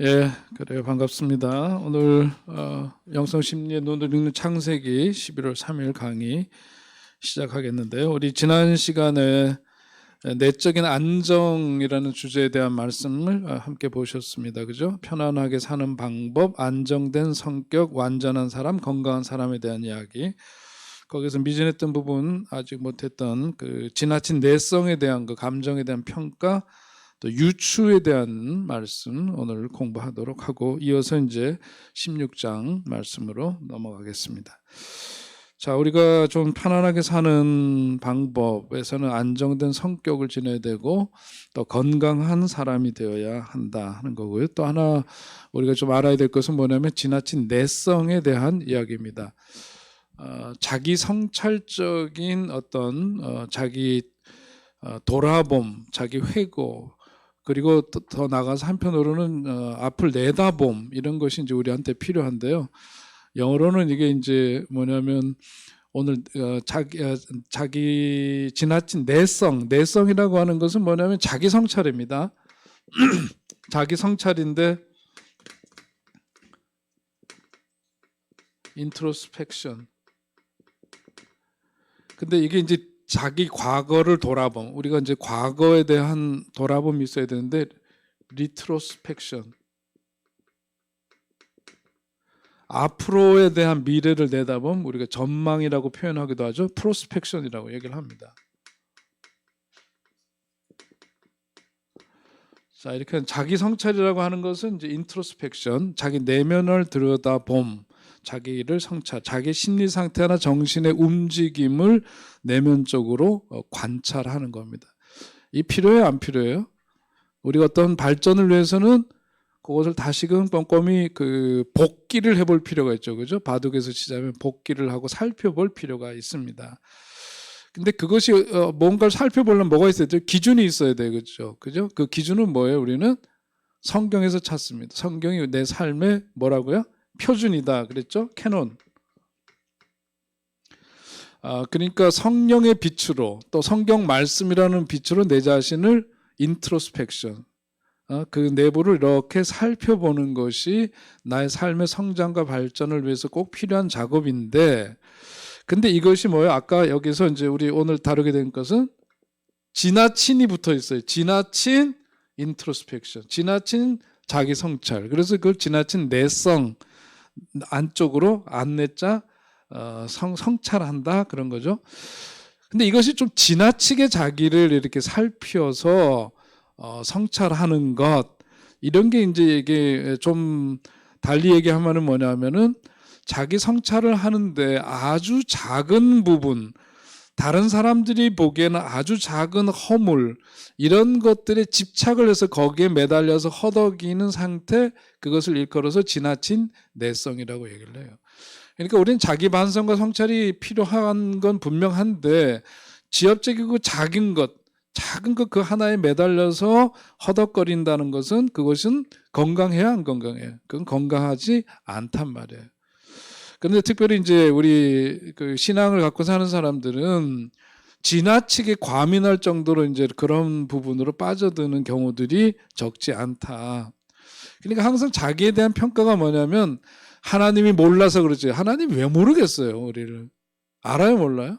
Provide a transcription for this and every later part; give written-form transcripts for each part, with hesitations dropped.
예, 그래요. 반갑습니다. 오늘 영성심리의 눈을 읽는 창세기 11월 3일 강의 시작하겠는데요. 우리 지난 시간에 내적인 안정이라는 주제에 대한 말씀을 함께 보셨습니다. 그죠? 편안하게 사는 방법, 안정된 성격, 완전한 사람, 건강한 사람에 대한 이야기. 거기서 미진했던 부분, 아직 못했던 그 지나친 내성에 대한 그 감정에 대한 평가, 또 유추에 대한 말씀 오늘 공부하도록 하고, 이어서 이제 16장 말씀으로 넘어가겠습니다. 자, 우리가 좀 편안하게 사는 방법에서는 안정된 성격을 지녀야 되고 또 건강한 사람이 되어야 한다 하는 거고요. 또 하나 우리가 좀 알아야 될 것은 뭐냐면 지나친 내성에 대한 이야기입니다. 자기 성찰적인 어떤 자기 돌아봄, 자기 회고, 그리고 더 나아가서 한편으로는 앞을 내다봄, 이런 것이 이제 우리한테 필요한데요. 영어로는 이게 이제 뭐냐면 오늘 자기 지나친 내성이라고 하는 것은 뭐냐면 자기 성찰입니다. 자기 성찰인데 인트로스펙션. 근데 이게 이제 자기 과거를 돌아봄, 우리가 이제 과거에 대한 돌아봄이 있어야 되는데 리트로스펙션, 앞으로에 대한 미래를 내다봄, 우리가 전망이라고 표현하기도 하죠. 프로스펙션이라고 얘기를 합니다. 자, 이렇게 자기 성찰이라고 하는 것은 이제 인트로스펙션, 자기 내면을 들여다봄, 자기를 성찰, 자기 심리 상태나 정신의 움직임을 내면적으로 관찰하는 겁니다. 이 필요해요, 안 필요해요? 우리가 어떤 발전을 위해서는 그것을 다시금 꼼꼼히 그 복기를 해볼 필요가 있죠, 그죠? 바둑에서 치자면 복기를 하고 살펴볼 필요가 있습니다. 근데 그것이 뭔가를 살펴보려면 뭐가 있어야 돼요? 기준이 있어야 돼요, 그죠? 그죠? 그 기준은 뭐예요? 우리는 성경에서 찾습니다. 성경이 내 삶의 뭐라고요? 표준이다 그랬죠? 캐논. 그러니까 성령의 빛으로, 또 성경 말씀이라는 빛으로 내 자신을 인트로스펙션, 그 내부를 이렇게 살펴보는 것이 나의 삶의 성장과 발전을 위해서 꼭 필요한 작업인데, 근데 이것이 뭐예요? 아까 여기서 이제 우리 오늘 다루게 된 것은 지나친이 붙어 있어요. 지나친 인트로스펙션, 지나친 자기 성찰. 그래서 그걸 지나친 내성, 안쪽으로 안내자 성찰한다, 그런 거죠. 근데 이것이 좀 지나치게 자기를 이렇게 살펴서 성찰하는 것, 이런 게 이제 이게 좀 달리 얘기하면은 뭐냐면은 자기 성찰을 하는데 아주 작은 부분, 다른 사람들이 보기에는 아주 작은 허물, 이런 것들에 집착을 해서 거기에 매달려서 허덕이는 상태, 그것을 일컬어서 지나친 내성이라고 얘기를 해요. 그러니까 우리는 자기 반성과 성찰이 필요한 건 분명한데, 지엽적이고 작은 것 그 하나에 매달려서 허덕거린다는 것은, 그것은 건강해야 안 건강해요? 그건 건강하지 않단 말이에요. 그런데 특별히 이제 우리 그 신앙을 갖고 사는 사람들은 지나치게 과민할 정도로 이제 그런 부분으로 빠져드는 경우들이 적지 않다. 그러니까 항상 자기에 대한 평가가 뭐냐면, 하나님이 몰라서 그러지, 하나님 왜 모르겠어요? 우리를 알아요, 몰라요?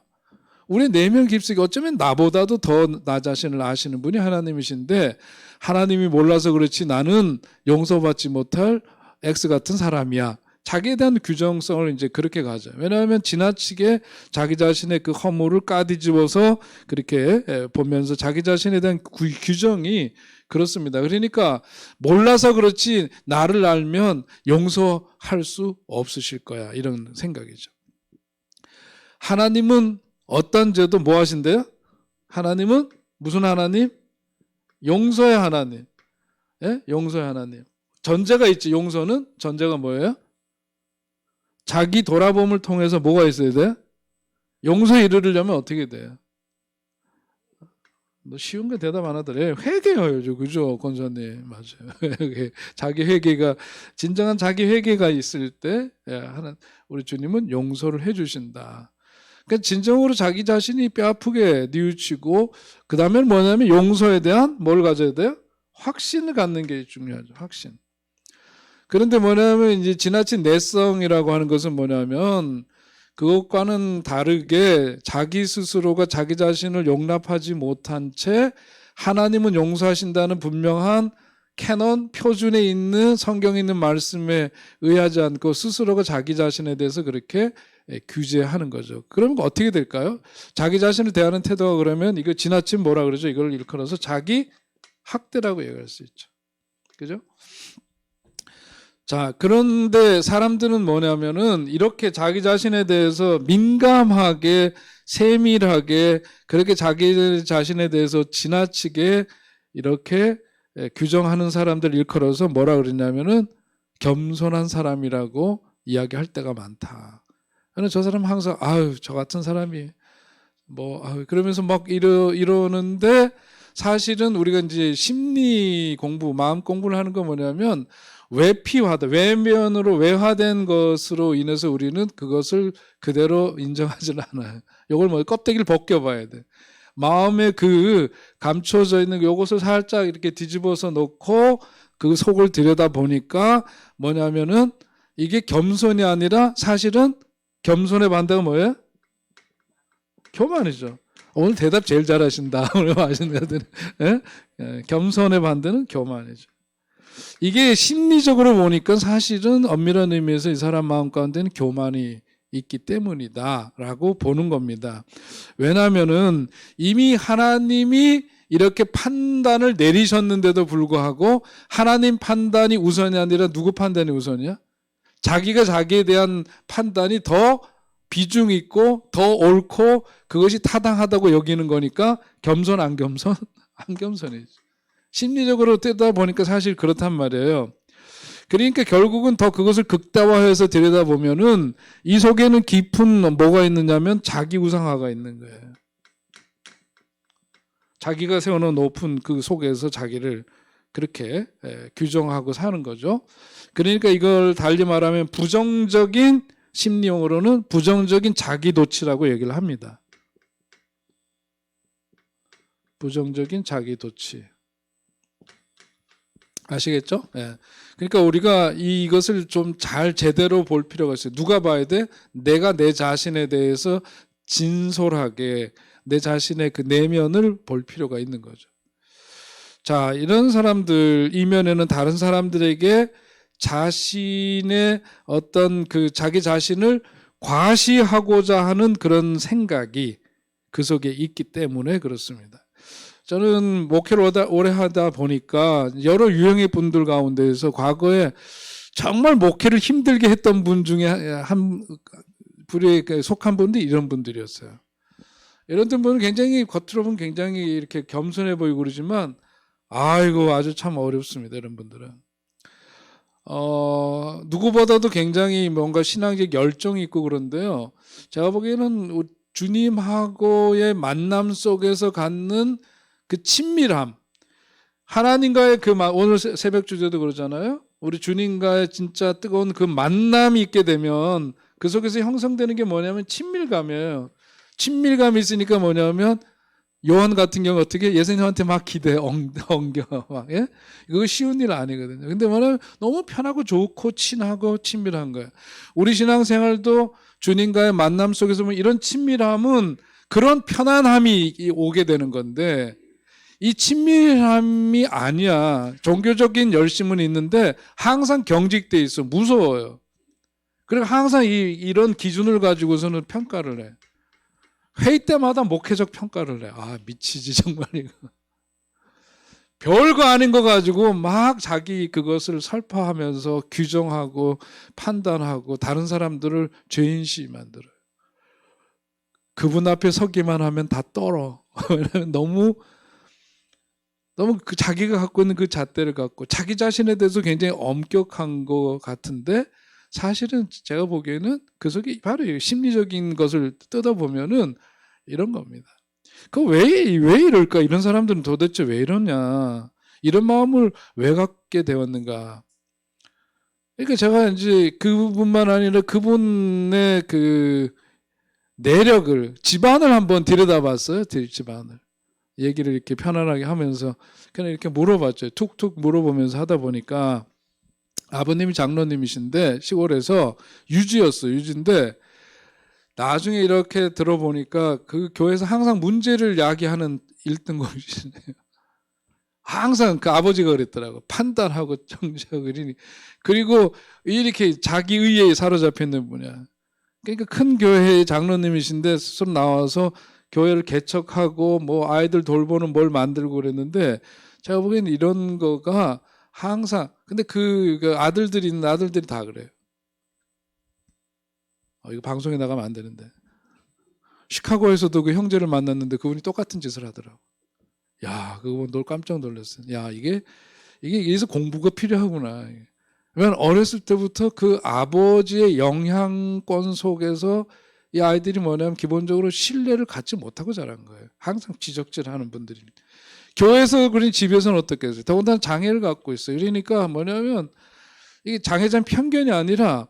우리 내면 깊숙이 어쩌면 나보다도 더 나 자신을 아시는 분이 하나님이신데, 하나님이 몰라서 그렇지 나는 용서받지 못할 X 같은 사람이야, 자기에 대한 규정성을 이제 그렇게 가져요. 왜냐하면 지나치게 자기 자신의 그 허물을 까뒤집어서 그렇게 보면서 자기 자신에 대한 규정이 그렇습니다. 그러니까 몰라서 그렇지 나를 알면 용서할 수 없으실 거야, 이런 생각이죠. 하나님은 어떤 죄도 뭐 하신대요? 하나님은 무슨 하나님? 용서의 하나님. 예? 용서의 하나님. 전제가 있지. 용서는 전제가 뭐예요? 자기 돌아봄을 통해서 뭐가 있어야 돼? 용서에 이르려면 어떻게 돼요? 너 쉬운 거 대답 안 하더래. 회개해야죠, 그죠, 권사님? 맞아요. 자기 회개가, 진정한 자기 회개가 있을 때 우리 주님은 용서를 해주신다. 그러니까 진정으로 자기 자신이 뼈아프게 뉘우치고, 그 다음에 뭐냐면 용서에 대한 뭘 가져야 돼요? 확신을 갖는 게 중요하죠. 확신. 그런데 뭐냐면 이제 지나친 내성이라고 하는 것은 뭐냐면 그것과는 다르게 자기 스스로가 자기 자신을 용납하지 못한 채 하나님은 용서하신다는 분명한 캐논 표준에 있는 성경에 있는 말씀에 의하지 않고 스스로가 자기 자신에 대해서 그렇게 규제하는 거죠. 그러면 어떻게 될까요? 자기 자신을 대하는 태도가 그러면 이거 지나친 뭐라 그러죠? 이걸 일컬어서 자기 학대라고 얘기할 수 있죠. 그죠? 자, 그런데 사람들은 뭐냐면은 이렇게 자기 자신에 대해서 민감하게 세밀하게 그렇게 자기 자신에 대해서 지나치게 이렇게 규정하는 사람들 일컬어서 뭐라 그러냐면은 겸손한 사람이라고 이야기할 때가 많다. 저 사람 항상 아유 저 같은 사람이 뭐 아유 그러면서 막 이러는데 사실은 우리가 이제 심리 공부, 마음 공부를 하는 건 뭐냐면 외피화다, 외면으로 외화된 것으로 인해서 우리는 그것을 그대로 인정하지는 않아요. 이걸 뭐 껍데기를 벗겨봐야 돼. 마음에 그 감춰져 있는 요것을 살짝 이렇게 뒤집어서 놓고 그 속을 들여다 보니까 뭐냐면은 이게 겸손이 아니라 사실은 겸손의 반대가 뭐예요? 교만이죠. 오늘 대답 제일 잘하신다. 오늘 하시는 애들. 겸손의 반대는 교만이죠. 이게 심리적으로 보니까 사실은 엄밀한 의미에서 이 사람 마음 가운데는 교만이 있기 때문이다라고 보는 겁니다. 왜냐하면은 이미 하나님이 이렇게 판단을 내리셨는데도 불구하고 하나님 판단이 우선이 아니라 누구 판단이 우선이야? 자기가 자기에 대한 판단이 더 비중 있고 더 옳고 그것이 타당하다고 여기는 거니까 겸손 안 겸손? 안 겸손이지. 심리적으로 뜨다 보니까 사실 그렇단 말이에요. 그러니까 결국은 더 그것을 극다화해서 들여다보면은 이 속에는 깊은 뭐가 있느냐면 자기 우상화가 있는 거예요. 자기가 세워놓은 높은 그 속에서 자기를 그렇게 규정하고 사는 거죠. 그러니까 이걸 달리 말하면 부정적인 심리용어로는 부정적인 자기도취라고 얘기를 합니다. 부정적인 자기도취. 아시겠죠? 예. 그러니까 우리가 이것을 좀 잘 제대로 볼 필요가 있어요. 누가 봐야 돼? 내가 내 자신에 대해서 진솔하게 내 자신의 그 내면을 볼 필요가 있는 거죠. 자, 이런 사람들 이면에는 다른 사람들에게 자신의 어떤 그 자기 자신을 과시하고자 하는 그런 생각이 그 속에 있기 때문에 그렇습니다. 저는 목회를 오래 하다 보니까 여러 유형의 분들 가운데에서 과거에 정말 목회를 힘들게 했던 분 중에 한 분에 속한 분들이 이런 분들이었어요. 이런 분은 굉장히 겉으로 보면 굉장히 이렇게 겸손해 보이고 그러지만 아이고 아주 참 어렵습니다. 이런 분들은. 누구보다도 굉장히 뭔가 신앙적 열정이 있고 그런데요. 제가 보기에는 주님하고의 만남 속에서 갖는 그 친밀함, 하나님과의 그 오늘 새벽 주제도 그러잖아요. 우리 주님과의 진짜 뜨거운 그 만남이 있게 되면 그 속에서 형성되는 게 뭐냐면 친밀감이에요. 친밀감이 있으니까 뭐냐면 요한 같은 경우 어떻게 예수님한테 막 엉겨 막 예? 이거 쉬운 일 아니거든요. 근데 뭐냐면 너무 편하고 좋고 친하고 친밀한 거예요. 우리 신앙생활도 주님과의 만남 속에서 보면 이런 친밀함은 그런 편안함이 오게 되는 건데 이 친밀함이 아니야. 종교적인 열심은 있는데 항상 경직돼 있어. 무서워요. 그리고 항상 이런 기준을 가지고서는 평가를 해. 회의 때마다 목회적 평가를 해. 아, 미치지 정말 이거. 별거 아닌 거 가지고 막 자기 그것을 설파하면서 규정하고 판단하고 다른 사람들을 죄인시 만들어요. 그분 앞에 서기만 하면 다 떨어. 너무 그 자기가 갖고 있는 그 잣대를 갖고 자기 자신에 대해서 굉장히 엄격한 것 같은데 사실은 제가 보기에는 그 속에 바로 심리적인 것을 뜯어보면은 이런 겁니다. 왜 이럴까? 이런 사람들은 도대체 왜 이러냐? 이런 마음을 왜 갖게 되었는가? 그러니까 제가 이제 그분만 아니라 그분의 그 내력을, 집안을 한번 들여다봤어요. 집안을. 얘기를 이렇게 편안하게 하면서 그냥 이렇게 물어봤죠. 툭툭 물어보면서 하다 보니까 아버님이 장로님이신데 시골에서 유지였어요. 유지인데 나중에 이렇게 들어보니까 그 교회에서 항상 문제를 야기하는 1등급이시네요. 항상 그 아버지가 그랬더라고. 판단하고 정죄하고 이러니. 그리고 이렇게 자기 의에 사로잡혀 있는 분이야. 그러니까 큰 교회의 장로님이신데 스스로 나와서 교회를 개척하고 뭐 아이들 돌보는 뭘 만들고 그랬는데 제가 보기에는 이런 거가 항상 근데 그 아들들이 있는 아들들이 다 그래요. 이거 방송에 나가면 안 되는데 시카고에서도 그 형제를 만났는데 그분이 똑같은 짓을 하더라고. 야, 그거 널 깜짝 놀랐어. 야, 이게 여기서 공부가 필요하구나. 왜냐면 어렸을 때부터 그 아버지의 영향권 속에서 이 아이들이 뭐냐면 기본적으로 신뢰를 갖지 못하고 자란 거예요. 항상 지적질하는 분들이. 교회에서 그러니 집에서는 어떻겠어요? 더군다나 장애를 갖고 있어요. 그러니까 뭐냐면 이게 장애자는 편견이 아니라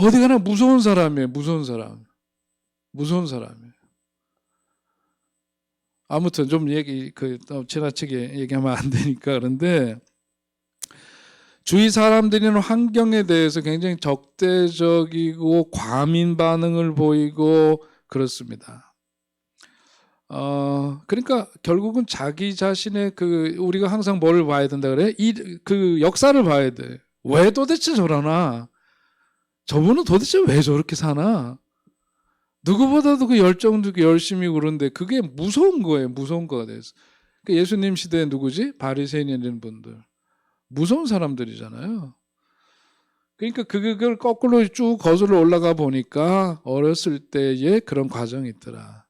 어디 가나 무서운 사람이에요. 무서운 사람. 무서운 사람이에요. 아무튼 좀 지나치게 얘기하면 안 되니까 그런데 주위 사람들이는 환경에 대해서 굉장히 적대적이고 과민 반응을 보이고 그렇습니다. 그러니까 결국은 자기 자신의 우리가 항상 뭐를 봐야 된다 그래? 그 역사를 봐야 돼. 왜 도대체 저러나? 저분은 도대체 왜 저렇게 사나? 누구보다도 그 열정도 열심히 그런데 그게 무서운 거예요. 무서운 거가 돼서. 예수님 시대에 누구지? 바리새인이라는 분들. 무서운 사람들이잖아요. 그러니까 그걸 거꾸로 쭉 거슬러 올라가 보니까 어렸을 때의 그런 과정이 있더라.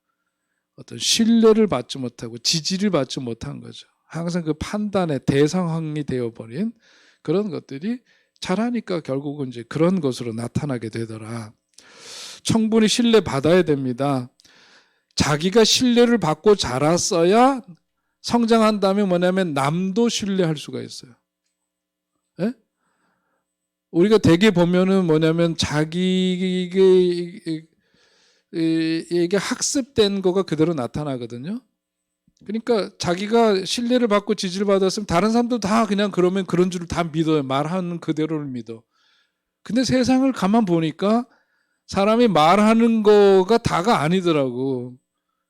어떤 신뢰를 받지 못하고 지지를 받지 못한 거죠. 항상 그 판단의 대상황이 되어버린 그런 것들이 자라니까 결국은 이제 그런 것으로 나타나게 되더라. 충분히 신뢰받아야 됩니다. 자기가 신뢰를 받고 자랐어야 성장한다면 뭐냐면 남도 신뢰할 수가 있어요. 예? 우리가 대개 보면은 뭐냐면 자기에게 학습된 거가 그대로 나타나거든요. 그러니까 자기가 신뢰를 받고 지지를 받았으면 다른 사람도 다 그냥 그러면 그런 줄을 다 믿어요. 말하는 그대로를 믿어. 근데 세상을 가만 보니까 사람이 말하는 거가 다가 아니더라고.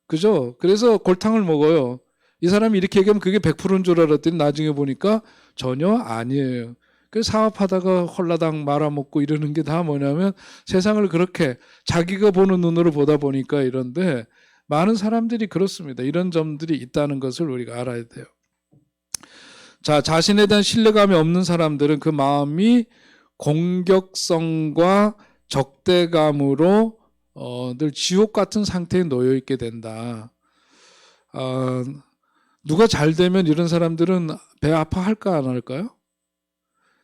그죠? 그래서 골탕을 먹어요. 이 사람이 이렇게 얘기하면 그게 100%인 줄 알았더니 나중에 보니까 전혀 아니에요. 그래서 사업하다가 홀라당 말아먹고 이러는 게 다 뭐냐면 세상을 그렇게 자기가 보는 눈으로 보다 보니까 이런데 많은 사람들이 그렇습니다. 이런 점들이 있다는 것을 우리가 알아야 돼요. 자, 자신에 대한 신뢰감이 없는 사람들은 그 마음이 공격성과 적대감으로 늘 지옥 같은 상태에 놓여 있게 된다. 누가 잘 되면 이런 사람들은 배 아파할까 안 할까요?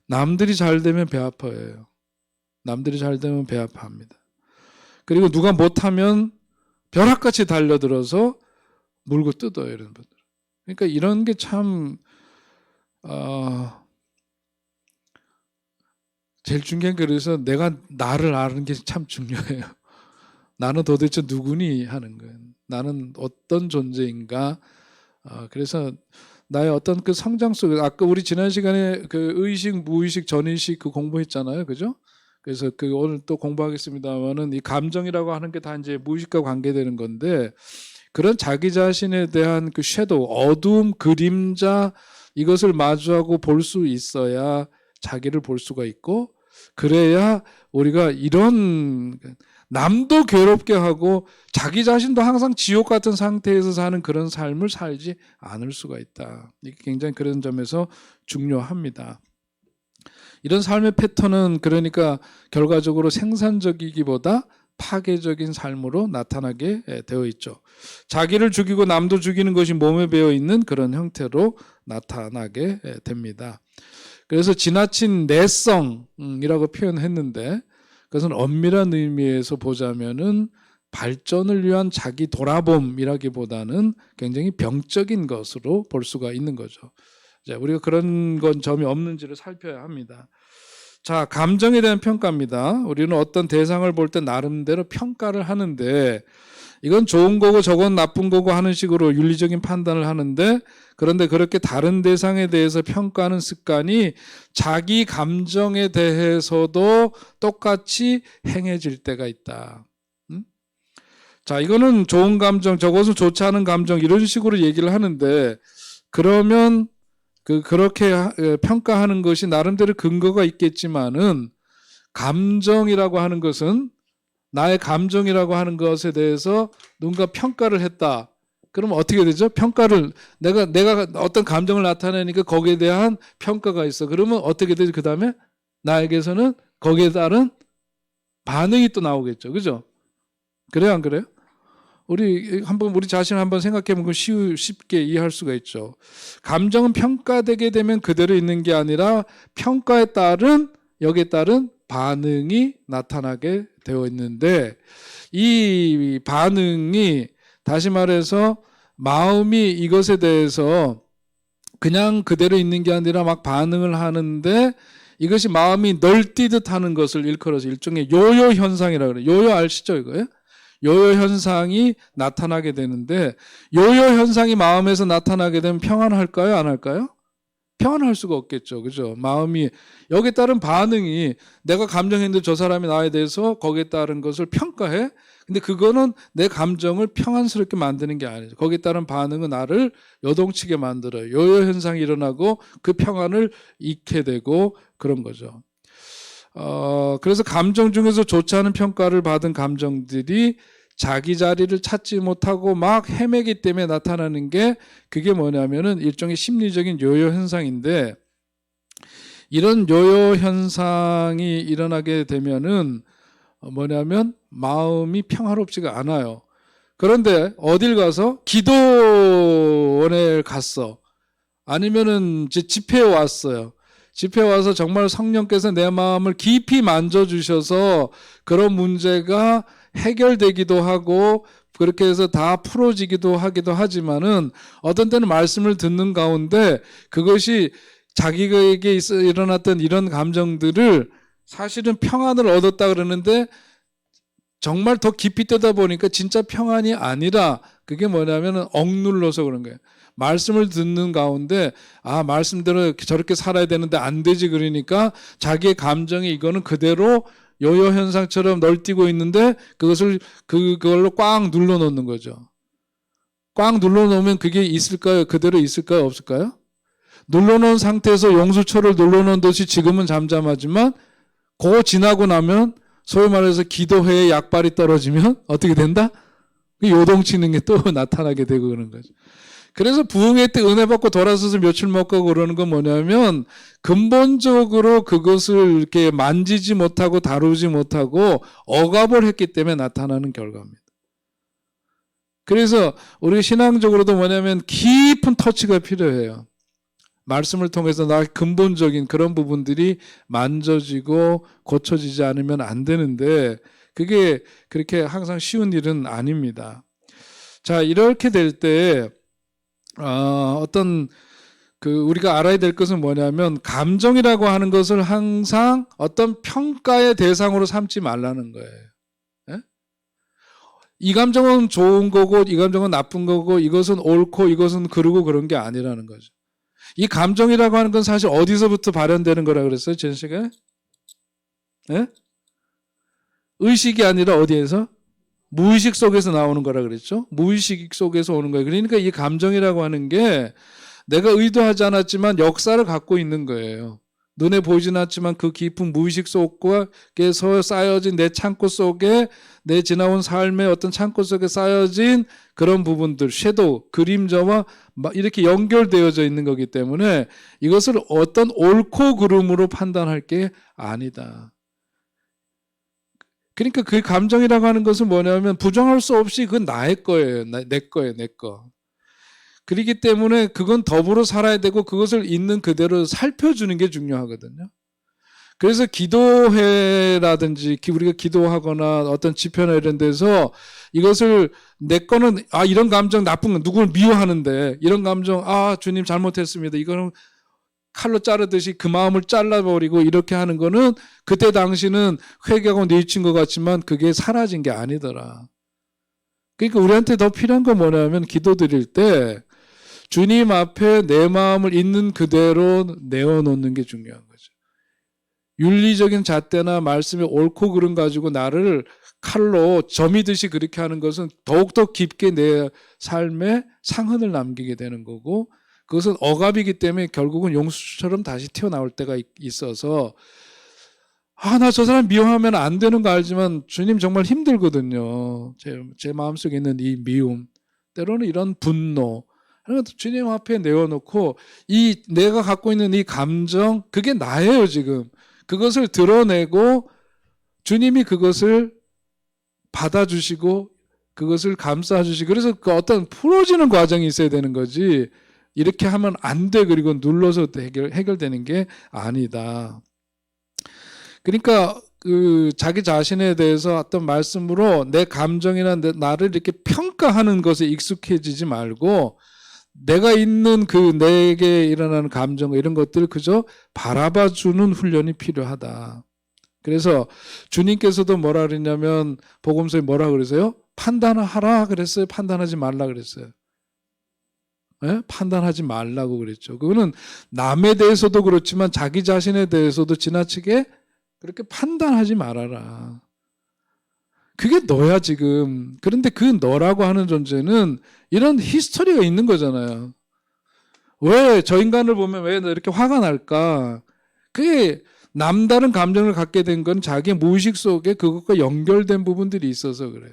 남들이 잘 되면 배 아파해요. 남들이 잘 되면 배 아파합니다. 그리고 누가 못하면 벼락같이 달려들어서 물고 뜯어요. 이런 분들. 그러니까 이런 게 참 제일 중요한 게 그래서 내가 나를 아는 게 참 중요해요. 나는 도대체 누구니 하는 거예요. 나는 어떤 존재인가. 그래서 나의 어떤 그 성장 속에 아까 우리 지난 시간에 그 의식, 무의식, 전의식 그 공부했잖아요, 그죠? 그래서 그 오늘 또 공부하겠습니다만은 이 감정이라고 하는 게 다 이제 무의식과 관계되는 건데 그런 자기 자신에 대한 그 섀도우, 어두움, 그림자 이것을 마주하고 볼 수 있어야 자기를 볼 수가 있고 그래야 우리가 이런 남도 괴롭게 하고 자기 자신도 항상 지옥 같은 상태에서 사는 그런 삶을 살지 않을 수가 있다. 이게 굉장히 그런 점에서 중요합니다. 이런 삶의 패턴은 그러니까 결과적으로 생산적이기보다 파괴적인 삶으로 나타나게 되어 있죠. 자기를 죽이고 남도 죽이는 것이 몸에 배어 있는 그런 형태로 나타나게 됩니다. 그래서 지나친 내성이라고 표현했는데 그것은 엄밀한 의미에서 보자면은 발전을 위한 자기 돌아봄이라기보다는 굉장히 병적인 것으로 볼 수가 있는 거죠. 자, 우리가 그런 건 점이 없는지를 살펴야 합니다. 자, 감정에 대한 평가입니다. 우리는 어떤 대상을 볼 때 나름대로 평가를 하는데 이건 좋은 거고 저건 나쁜 거고 하는 식으로 윤리적인 판단을 하는데, 그런데 그렇게 다른 대상에 대해서 평가하는 습관이 자기 감정에 대해서도 똑같이 행해질 때가 있다. 자, 이거는 좋은 감정, 저것은 좋지 않은 감정 이런 식으로 얘기를 하는데, 그러면 그렇게 평가하는 것이 나름대로 근거가 있겠지만은, 감정이라고 하는 것은 나의 감정이라고 하는 것에 대해서 누군가 평가를 했다. 그러면 어떻게 되죠? 평가를 내가 어떤 감정을 나타내니까 거기에 대한 평가가 있어. 그러면 어떻게 되죠? 그 다음에 나에게서는 거기에 따른 반응이 또 나오겠죠. 그죠? 그래요, 안 그래요? 우리 자신을 한번 생각해 보면 쉽게 이해할 수가 있죠. 감정은 평가되게 되면 그대로 있는 게 아니라 평가에 따른 여기에 따른 반응이 나타나게 되어 있는데, 이 반응이 다시 말해서 마음이 이것에 대해서 그냥 그대로 있는 게 아니라 막 반응을 하는데, 이것이 마음이 널뛰듯 하는 것을 일컬어서 일종의 요요 현상이라고 그래요. 요요 아시죠 이거요? 요요 현상이 나타나게 되는데, 요요 현상이 마음에서 나타나게 되면 평안할까요? 안 할까요? 평안할 수가 없겠죠. 그죠? 마음이, 여기에 따른 반응이, 내가 감정했는데 저 사람이 나에 대해서 거기에 따른 것을 평가해? 근데 그거는 내 감정을 평안스럽게 만드는 게 아니죠. 거기에 따른 반응은 나를 요동치게 만들어요. 요요 현상이 일어나고 그 평안을 잃게 되고 그런 거죠. 그래서 감정 중에서 좋지 않은 평가를 받은 감정들이 자기 자리를 찾지 못하고 막 헤매기 때문에 나타나는 게, 그게 뭐냐면은 일종의 심리적인 요요 현상인데, 이런 요요 현상이 일어나게 되면은 뭐냐면 마음이 평화롭지가 않아요. 그런데 어딜 가서 기도원에 갔어. 아니면은 이제 집회에 왔어요. 집회에 와서 정말 성령께서 내 마음을 깊이 만져주셔서 그런 문제가 해결되기도 하고 그렇게 해서 다 풀어지기도 하기도 하지만은, 어떤 때는 말씀을 듣는 가운데 그것이 자기에게 일어났던 이런 감정들을 사실은 평안을 얻었다 그러는데, 정말 더 깊이 뜨다 보니까 진짜 평안이 아니라, 그게 뭐냐면 억눌러서 그런 거예요. 말씀을 듣는 가운데 말씀대로 저렇게 살아야 되는데 안 되지, 그러니까 자기의 감정이 이거는 그대로 요요 현상처럼 널뛰고 있는데 그걸로 꽉 눌러 놓는 거죠. 꽉 눌러 놓으면 그게 있을까요? 그대로 있을까요? 없을까요? 눌러 놓은 상태에서 용수초를 눌러 놓은 듯이 지금은 잠잠하지만, 그거 지나고 나면 소위 말해서 기도회에 약발이 떨어지면 어떻게 된다? 요동치는 게 또 나타나게 되고 그러는 거죠. 그래서 부흥회 때 은혜 받고 돌아서서 며칠 못 가고 그러는 건 뭐냐면, 근본적으로 그것을 이렇게 만지지 못하고 다루지 못하고 억압을 했기 때문에 나타나는 결과입니다. 그래서 우리 신앙적으로도 뭐냐면 깊은 터치가 필요해요. 말씀을 통해서 나 근본적인 그런 부분들이 만져지고 고쳐지지 않으면 안 되는데, 그게 그렇게 항상 쉬운 일은 아닙니다. 자, 이렇게 될 때 우리가 알아야 될 것은 뭐냐면, 감정이라고 하는 것을 항상 어떤 평가의 대상으로 삼지 말라는 거예요. 예? 이 감정은 좋은 거고 이 감정은 나쁜 거고, 이것은 옳고 이것은 그르고 그런 게 아니라는 거죠. 이 감정이라고 하는 건 사실 어디서부터 발현되는 거라 그랬어요, 전 시간에? 예? 의식이 아니라 어디에서? 무의식 속에서 나오는 거라 그랬죠. 무의식 속에서 오는 거예요. 그러니까 이 감정이라고 하는 게 내가 의도하지 않았지만 역사를 갖고 있는 거예요. 눈에 보이진 않지만 그 깊은 무의식 속에서 쌓여진 내 창고 속에, 내 지나온 삶의 어떤 창고 속에 쌓여진 그런 부분들, 섀도우, 그림자와 이렇게 연결되어져 있는 거기 때문에 이것을 어떤 옳고 그름으로 판단할 게 아니다. 그러니까 그 감정이라고 하는 것은 뭐냐면 부정할 수 없이 그건 나의 거예요. 내 거예요, 내 거. 그렇기 때문에 그건 더불어 살아야 되고 그것을 있는 그대로 살펴주는 게 중요하거든요. 그래서 기도회라든지 우리가 기도하거나 어떤 집회나 이런 데서 이것을, 내 거는 이런 감정 나쁜 거, 누구를 미워하는데 이런 감정, 주님 잘못했습니다, 이거는 칼로 자르듯이 그 마음을 잘라버리고 이렇게 하는 거는 그때 당시는 회개하고 뉘우친 것 같지만 그게 사라진 게 아니더라. 그러니까 우리한테 더 필요한 건 뭐냐면 기도 드릴 때 주님 앞에 내 마음을 있는 그대로 내어놓는 게 중요한 거죠. 윤리적인 잣대나 말씀이 옳고 그름 가지고 나를 칼로 점이듯이 그렇게 하는 것은 더욱더 깊게 내 삶에 상흔을 남기게 되는 거고, 그것은 억압이기 때문에 결국은 용수처럼 다시 튀어나올 때가 있어서, 나 저 사람 미워하면 안 되는 거 알지만 주님 정말 힘들거든요. 제 마음속에 있는 이 미움, 때로는 이런 분노, 주님 앞에 내어놓고 이 내가 갖고 있는 이 감정, 그게 나예요 지금. 그것을 드러내고 주님이 그것을 받아주시고 그것을 감싸주시고, 그래서 그 어떤 풀어지는 과정이 있어야 되는 거지, 이렇게 하면 안 돼 그리고 눌러서 해결되는 게 아니다. 그러니까 그 자기 자신에 대해서 어떤 말씀으로 내 감정이나 나를 이렇게 평가하는 것에 익숙해지지 말고, 내가 있는 그 내게 일어나는 감정 이런 것들을 그저 바라봐주는 훈련이 필요하다. 그래서 주님께서도 뭐라 그랬냐면 복음서에 뭐라 그러세요? 판단하라 그랬어요? 판단하지 말라 그랬어요? 네? 판단하지 말라고 그랬죠. 그거는 남에 대해서도 그렇지만 자기 자신에 대해서도 지나치게 그렇게 판단하지 말아라. 그게 너야 지금. 그런데 그 너라고 하는 존재는 이런 히스토리가 있는 거잖아요. 왜 저 인간을 보면 왜 이렇게 화가 날까? 그게 남다른 감정을 갖게 된 건 자기 무의식 속에 그것과 연결된 부분들이 있어서 그래.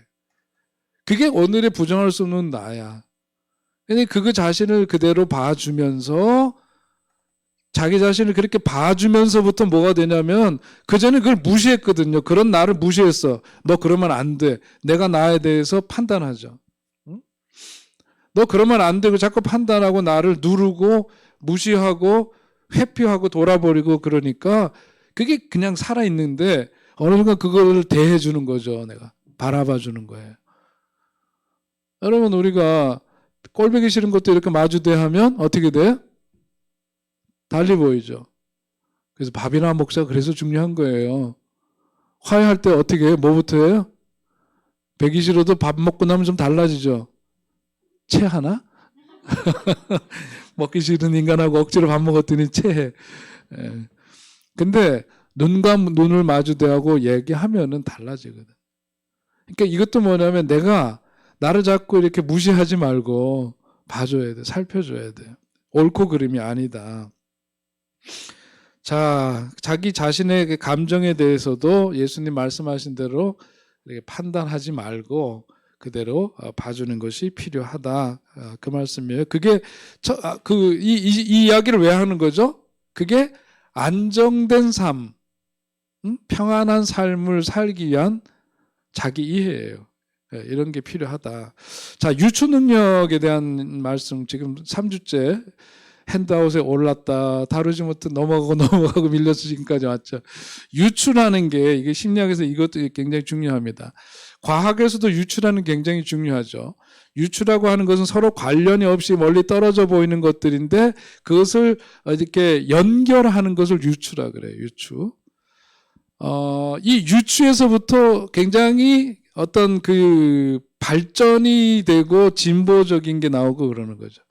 그게 오늘의 부정할 수 없는 나야. 근데 그 자신을 그대로 봐주면서, 자기 자신을 그렇게 봐주면서부터 뭐가 되냐면, 그전에 그걸 무시했거든요. 그런 나를 무시했어. 너 그러면 안 돼. 내가 나에 대해서 판단하죠. 응? 너 그러면 안 되고 자꾸 판단하고 나를 누르고 무시하고 회피하고 돌아버리고, 그러니까 그게 그냥 살아있는데 어느 순간 그걸 대해주는 거죠. 내가 바라봐주는 거예요. 여러분, 우리가 꼴보기 싫은 것도 이렇게 마주대하면 어떻게 돼? 달리 보이죠. 그래서 밥이나 먹자, 그래서 중요한 거예요. 화해할 때 어떻게 해요? 뭐부터 해요? 배기 싫어도 밥 먹고 나면 좀 달라지죠. 체하나? 먹기 싫은 인간하고 억지로 밥 먹었더니 체해. 근데 눈과 눈을 마주대하고 얘기하면은 달라지거든. 그러니까 이것도 뭐냐면 내가 나를 자꾸 이렇게 무시하지 말고 봐줘야 돼. 살펴줘야 돼. 옳고 그름이 아니다. 자, 자기 자신의 감정에 대해서도 예수님 말씀하신 대로 이렇게 판단하지 말고 그대로 봐주는 것이 필요하다. 그 말씀이에요. 그게 이 이야기를 왜 하는 거죠? 그게 안정된 삶, 평안한 삶을 살기 위한 자기 이해예요. 이런 게 필요하다. 자, 유추 능력에 대한 말씀 지금 3주째 핸드아웃에 올랐다 다루지 못해 넘어가고 밀려서 지금까지 왔죠. 유추라는 게 이게 심리학에서 이것도 굉장히 중요합니다. 과학에서도 유추라는 게 굉장히 중요하죠. 유추라고 하는 것은 서로 관련이 없이 멀리 떨어져 보이는 것들인데 그것을 이렇게 연결하는 것을 유추라 그래요. 유추. 이 유추에서부터 굉장히 어떤 그 발전이 되고 진보적인 게 나오고 그러는 거죠.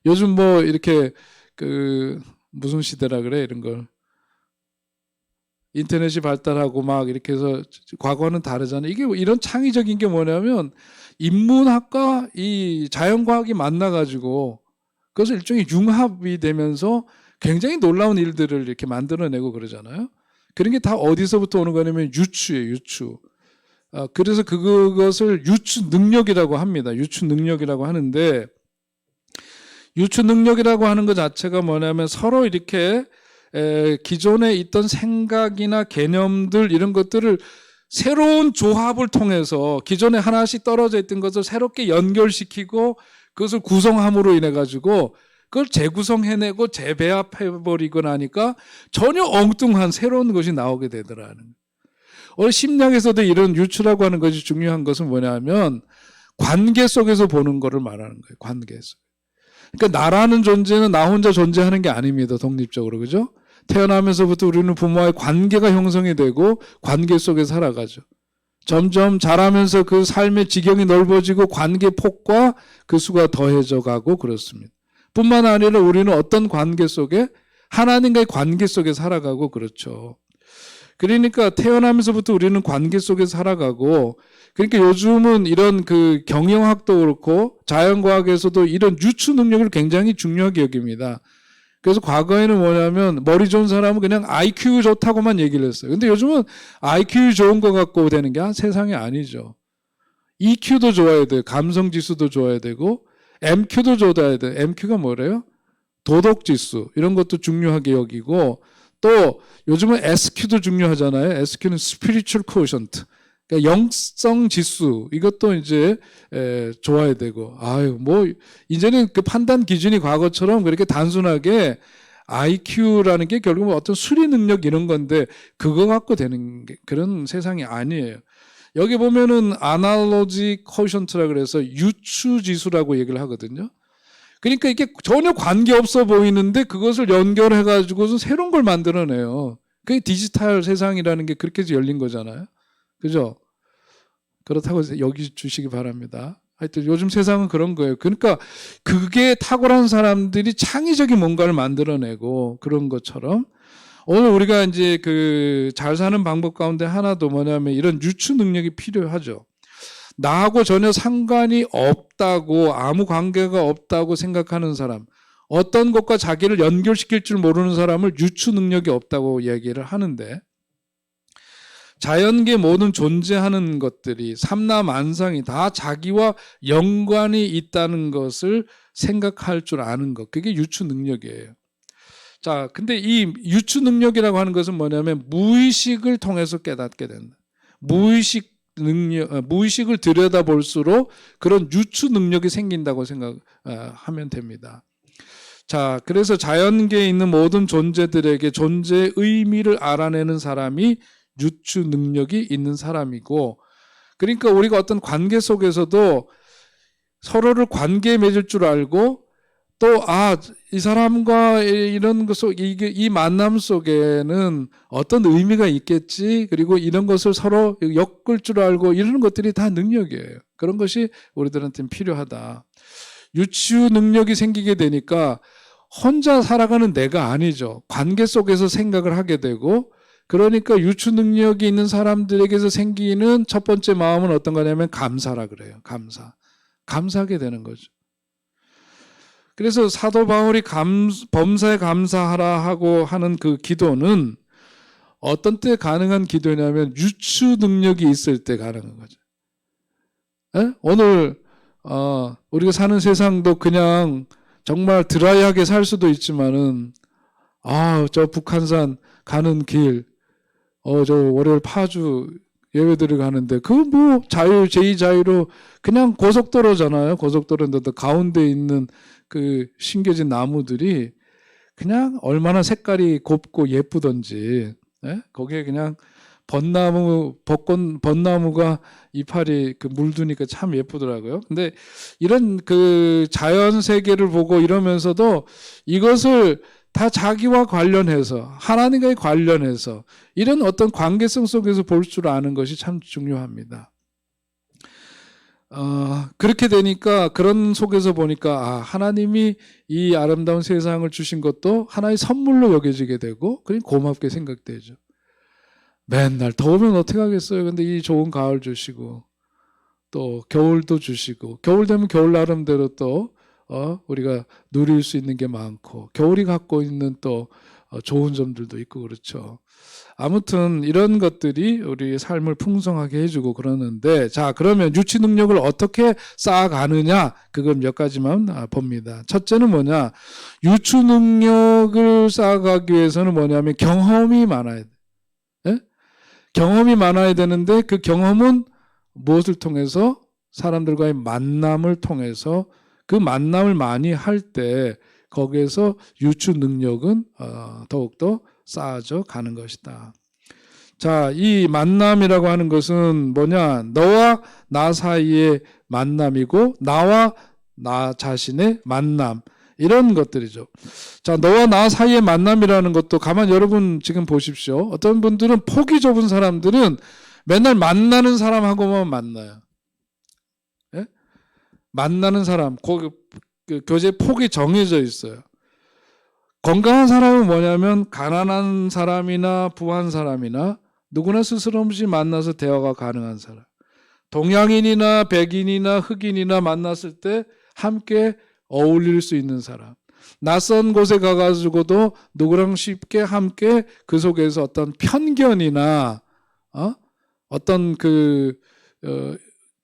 요즘 뭐 이렇게 그 무슨 시대라 그래 이런 걸 인터넷이 발달하고 막 이렇게 해서 과거는 다르잖아요. 이게 이런 창의적인 게 뭐냐면 인문학과 이 자연과학이 만나가지고 그것을 일종의 융합이 되면서 굉장히 놀라운 일들을 이렇게 만들어내고 그러잖아요. 그런 게 다 어디서부터 오는 거냐면 유추예요. 유추. 그래서 그것을 유추 능력이라고 합니다. 유추 능력이라고 하는데 유추 능력이라고 하는 것 자체가 뭐냐면 서로 이렇게 기존에 있던 생각이나 개념들 이런 것들을 새로운 조합을 통해서 기존에 하나씩 떨어져 있던 것을 새롭게 연결시키고 그것을 구성함으로 인해 가지고 그걸 재구성해내고 재배합해버리고 나니까 전혀 엉뚱한 새로운 것이 나오게 되더라는 거예요. 오늘 심리학에서도 이런 유추라고 하는 것이 중요한 것은 뭐냐면 관계 속에서 보는 거를 말하는 거예요. 관계 속. 그러니까 나라는 존재는 나 혼자 존재하는 게 아닙니다. 독립적으로. 그죠? 태어나면서부터 우리는 부모와의 관계가 형성이 되고 관계 속에 살아가죠. 점점 자라면서 그 삶의 지경이 넓어지고 관계 폭과 그 수가 더해져 가고 그렇습니다. 뿐만 아니라 우리는 어떤 관계 속에 하나님과의 관계 속에 살아가고 그렇죠. 그러니까 태어나면서부터 우리는 관계 속에 살아가고, 그러니까 요즘은 이런 그 경영학도 그렇고 자연과학에서도 이런 유추 능력을 굉장히 중요하게 여깁니다. 그래서 과거에는 뭐냐면 머리 좋은 사람은 그냥 IQ 좋다고만 얘기를 했어요. 근데 요즘은 IQ 좋은 거 갖고 되는 게 세상이 아니죠. EQ도 좋아야 돼요. 감성 지수도 좋아야 되고 MQ도 좋아야 돼요. MQ가 뭐래요? 도덕 지수 이런 것도 중요하게 여기고, 또 요즘은 SQ도 중요하잖아요. SQ는 Spiritual Quotient. 그러니까 영성 지수 이것도 이제 좋아야 되고, 뭐 이제는 그 판단 기준이 과거처럼 그렇게 단순하게 IQ라는 게 결국은 어떤 수리 능력 이런 건데 그거 갖고 되는 게 그런 세상이 아니에요. 여기 보면은 Analogy Quotient라 그래서 유추 지수라고 얘기를 하거든요. 그러니까 이게 전혀 관계없어 보이는데 그것을 연결해가지고서 새로운 걸 만들어내요. 그게 디지털 세상이라는 게 그렇게 해서 열린 거잖아요. 그죠? 그렇다고 여기 주시기 바랍니다. 하여튼 요즘 세상은 그런 거예요. 그러니까 그게 탁월한 사람들이 창의적인 뭔가를 만들어내고 그런 것처럼 오늘 우리가 이제 그 잘 사는 방법 가운데 하나도 뭐냐면 이런 유추 능력이 필요하죠. 나하고 전혀 상관이 없다고, 아무 관계가 없다고 생각하는 사람, 어떤 것과 자기를 연결시킬 줄 모르는 사람을 유추 능력이 없다고 얘기를 하는데, 자연계 모든 존재하는 것들이 삼라만상이 다 자기와 연관이 있다는 것을 생각할 줄 아는 것, 그게 유추 능력이에요. 자, 근데 이 유추 능력이라고 하는 것은 뭐냐면 무의식을 통해서 깨닫게 된다. 무의식을 들여다볼수록 그런 유추 능력이 생긴다고 생각하면 됩니다. 자, 그래서 자연계에 있는 모든 존재들에게 존재의 의미를 알아내는 사람이 유추 능력이 있는 사람이고, 그러니까 우리가 어떤 관계 속에서도 서로를 관계에 맺을 줄 알고, 또 이 사람과 이런 것 속, 이 만남 속에는 어떤 의미가 있겠지, 그리고 이런 것을 서로 엮을 줄 알고, 이런 것들이 다 능력이에요. 그런 것이 우리들한테는 필요하다. 유추 능력이 생기게 되니까 혼자 살아가는 내가 아니죠. 관계 속에서 생각을 하게 되고, 그러니까 유추 능력이 있는 사람들에게서 생기는 첫 번째 마음은 어떤 거냐면 감사라 그래요. 감사하게 되는 거죠. 그래서 사도 바울이 범사에 감사하라 하고 하는 그 기도는 어떤 때 가능한 기도냐면 유추 능력이 있을 때 가능한 거죠. 오늘 우리가 사는 세상도 그냥 정말 드라이하게 살 수도 있지만은 저 북한산 가는 길, 저 월요일 파주 예배드리고 가는데 그 뭐 제2자유로 그냥 고속도로잖아요. 고속도로인데도 가운데 있는 그 심겨진 나무들이 그냥 얼마나 색깔이 곱고 예쁘던지, 거기에 그냥 벚나무가 이파리 그 물드니까 참 예쁘더라고요. 근데 이런 그 자연 세계를 보고 이러면서도 이것을 다 자기와 관련해서, 하나님과 관련해서 이런 어떤 관계성 속에서 볼 줄 아는 것이 참 중요합니다. 그렇게 되니까 그런 속에서 보니까 하나님이 이 아름다운 세상을 주신 것도 하나의 선물로 여겨지게 되고, 그냥 고맙게 생각되죠. 맨날 더우면 어떻게 하겠어요. 근데 이 좋은 가을 주시고 또 겨울도 주시고, 겨울 되면 겨울 나름대로 또 우리가 누릴 수 있는 게 많고, 겨울이 갖고 있는 또 좋은 점들도 있고 그렇죠. 아무튼 이런 것들이 우리의 삶을 풍성하게 해주고 그러는데, 자, 그러면 유치 능력을 어떻게 쌓아가느냐, 그걸 몇 가지만 봅니다. 첫째는 뭐냐, 유추 능력을 쌓아가기 위해서는 뭐냐면 경험이 많아야 돼. 경험이 많아야 되는데 그 경험은 무엇을 통해서? 사람들과의 만남을 통해서, 그 만남을 많이 할 때 거기에서 유추 능력은 더욱더 쌓아져 가는 것이다. 자, 이 만남이라고 하는 것은 뭐냐? 너와 나 사이의 만남이고 나와 나 자신의 만남, 이런 것들이죠. 자, 너와 나 사이의 만남이라는 것도 가만 여러분 지금 보십시오. 어떤 분들은 폭이 좁은 사람들은 맨날 만나는 사람하고만 만나요. 예? 만나는 사람, 그 교제 폭이 정해져 있어요. 건강한 사람은 뭐냐면 가난한 사람이나 부한 사람이나 누구나 스스럼 없이 만나서 대화가 가능한 사람. 동양인이나 백인이나 흑인이나 만났을 때 함께 어울릴 수 있는 사람. 낯선 곳에 가가지고도 누구랑 쉽게 함께 그 속에서 어떤 편견이나 어떤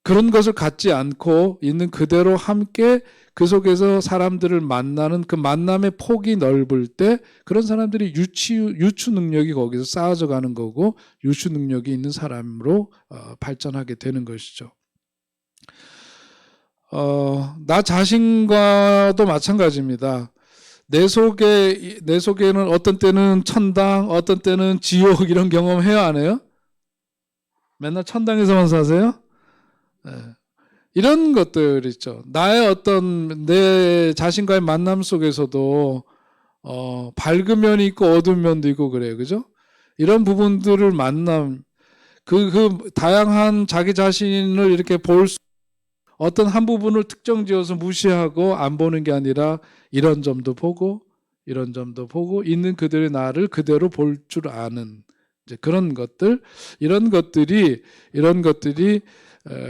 그런 것을 갖지 않고 있는 그대로 함께 그 속에서 사람들을 만나는 그 만남의 폭이 넓을 때 그런 사람들이 유추 능력이 거기서 쌓아져 가는 거고 유추 능력이 있는 사람으로 발전하게 되는 것이죠. 나 자신과도 마찬가지입니다. 내 속에는 어떤 때는 천당, 어떤 때는 지옥 이런 경험 해요, 안 해요? 맨날 천당에서만 사세요? 네. 이런 것들 있죠. 내 자신과의 만남 속에서도 밝은 면이 있고 어두운 면도 있고 그래요, 그죠? 이런 부분들을 그 다양한 자기 자신을 이렇게 어떤 한 부분을 특정지어서 무시하고 안 보는 게 아니라 이런 점도 보고 이런 점도 보고 있는 그들의 나를 그대로 볼 줄 아는 이제 그런 것들, 이런 것들이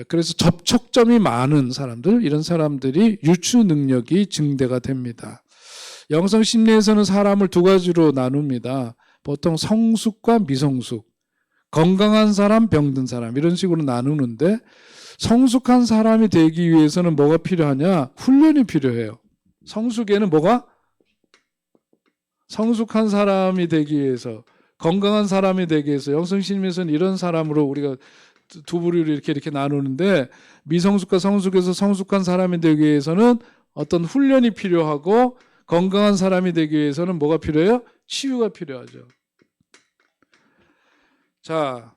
그래서 접촉점이 많은 사람들, 이런 사람들이 유추 능력이 증대가 됩니다. 영성 심리에서는 사람을 두 가지로 나눕니다. 보통 성숙과 미성숙, 건강한 사람, 병든 사람 이런 식으로 나누는데 성숙한 사람이 되기 위해서는 뭐가 필요하냐? 훈련이 필요해요. 성숙한 사람이 되기 위해서, 건강한 사람이 되기 위해서 영성심리에서는 이런 사람으로 우리가 두 부류를 이렇게 나누는데 미성숙과 성숙에서 성숙한 사람이 되기 위해서는 어떤 훈련이 필요하고 건강한 사람이 되기 위해서는 뭐가 필요해요? 치유가 필요하죠. 자,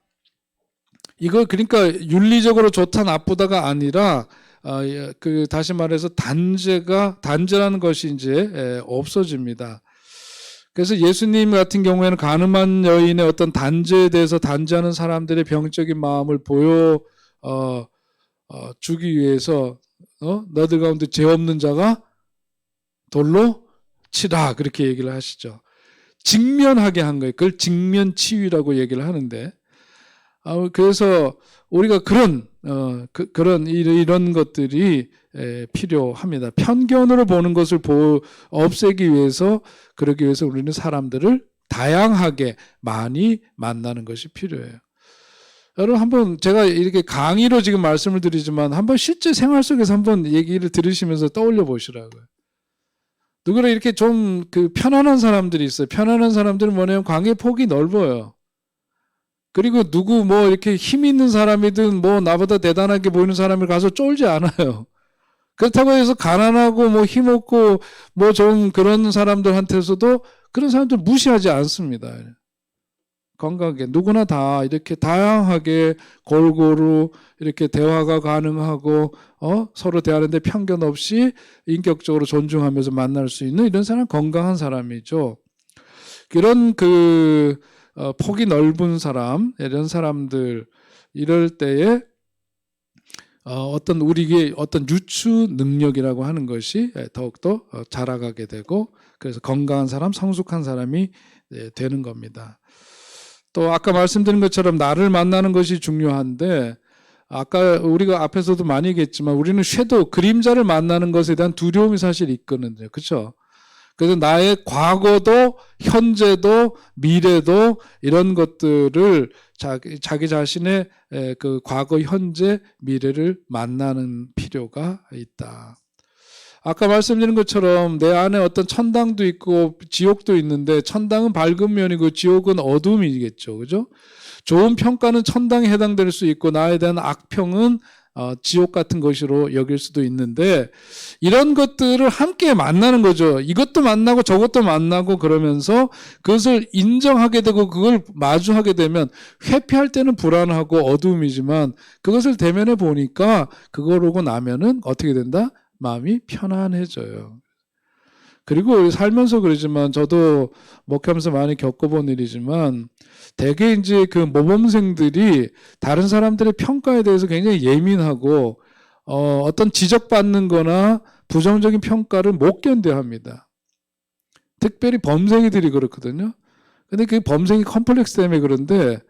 이거 그러니까 윤리적으로 좋다 나쁘다가 아니라 다시 말해서 단죄라는 것이 이제 없어집니다. 그래서 예수님 같은 경우에는 가늠한 여인의 어떤 단죄에 대해서 단죄하는 사람들의 병적인 마음을 주기 위해서 너들 가운데 죄 없는 자가 돌로 치라 그렇게 얘기를 하시죠. 직면하게 한 거예요. 그걸 직면치유라고 얘기를 하는데 그래서 우리가 이런 것들이 필요합니다. 편견으로 보는 것을 없애기 위해서 그러기 위해서 우리는 사람들을 다양하게 많이 만나는 것이 필요해요. 여러분 한번 제가 이렇게 강의로 지금 말씀을 드리지만 한번 실제 생활 속에서 한번 얘기를 들으시면서 떠올려 보시라고요. 누구나 이렇게 좀 편안한 사람들이 있어요. 편안한 사람들은 뭐냐면 관계 폭이 넓어요. 그리고 누구 이렇게 힘 있는 사람이든 나보다 대단하게 보이는 사람을 가서 쫄지 않아요. 그렇다고 해서 가난하고 힘없고 좀 그런 사람들한테서도 그런 사람들 무시하지 않습니다. 건강하게 누구나 다 이렇게 다양하게 골고루 이렇게 대화가 가능하고 서로 대하는데 편견 없이 인격적으로 존중하면서 만날 수 있는 이런 사람 건강한 사람이죠. 이런 폭이 넓은 사람 이런 사람들 이럴 때에 우리에게 어떤 유추 능력이라고 하는 것이 더욱더 자라가게 되고 그래서 건강한 사람, 성숙한 사람이 되는 겁니다. 또 아까 말씀드린 것처럼 나를 만나는 것이 중요한데 아까 우리가 앞에서도 많이 얘기했지만 우리는 섀도우, 그림자를 만나는 것에 대한 두려움이 사실 있거든요. 그렇죠? 그래서 나의 과거도 현재도 미래도 이런 것들을 자기 자신의 그 과거, 현재, 미래를 만나는 필요가 있다. 아까 말씀드린 것처럼 내 안에 어떤 천당도 있고 지옥도 있는데 천당은 밝은 면이고 지옥은 어둠이겠죠. 그죠? 좋은 평가는 천당에 해당될 수 있고 나에 대한 악평은 지옥 같은 것으로 여길 수도 있는데 이런 것들을 함께 만나는 거죠. 이것도 만나고 저것도 만나고 그러면서 그것을 인정하게 되고 그걸 마주하게 되면 회피할 때는 불안하고 어두움이지만 그것을 대면해 보니까 그걸 오고 나면은 어떻게 된다? 마음이 편안해져요. 그리고 살면서 그러지만 저도 목회하면서 많이 겪어본 일이지만 대개 이제 그 모범생들이 다른 사람들의 평가에 대해서 굉장히 예민하고 어떤 지적받는 거나 부정적인 평가를 못 견뎌합니다. 특별히 범생이들이 그렇거든요. 근데 그 범생이 컴플렉스 때문에 그런데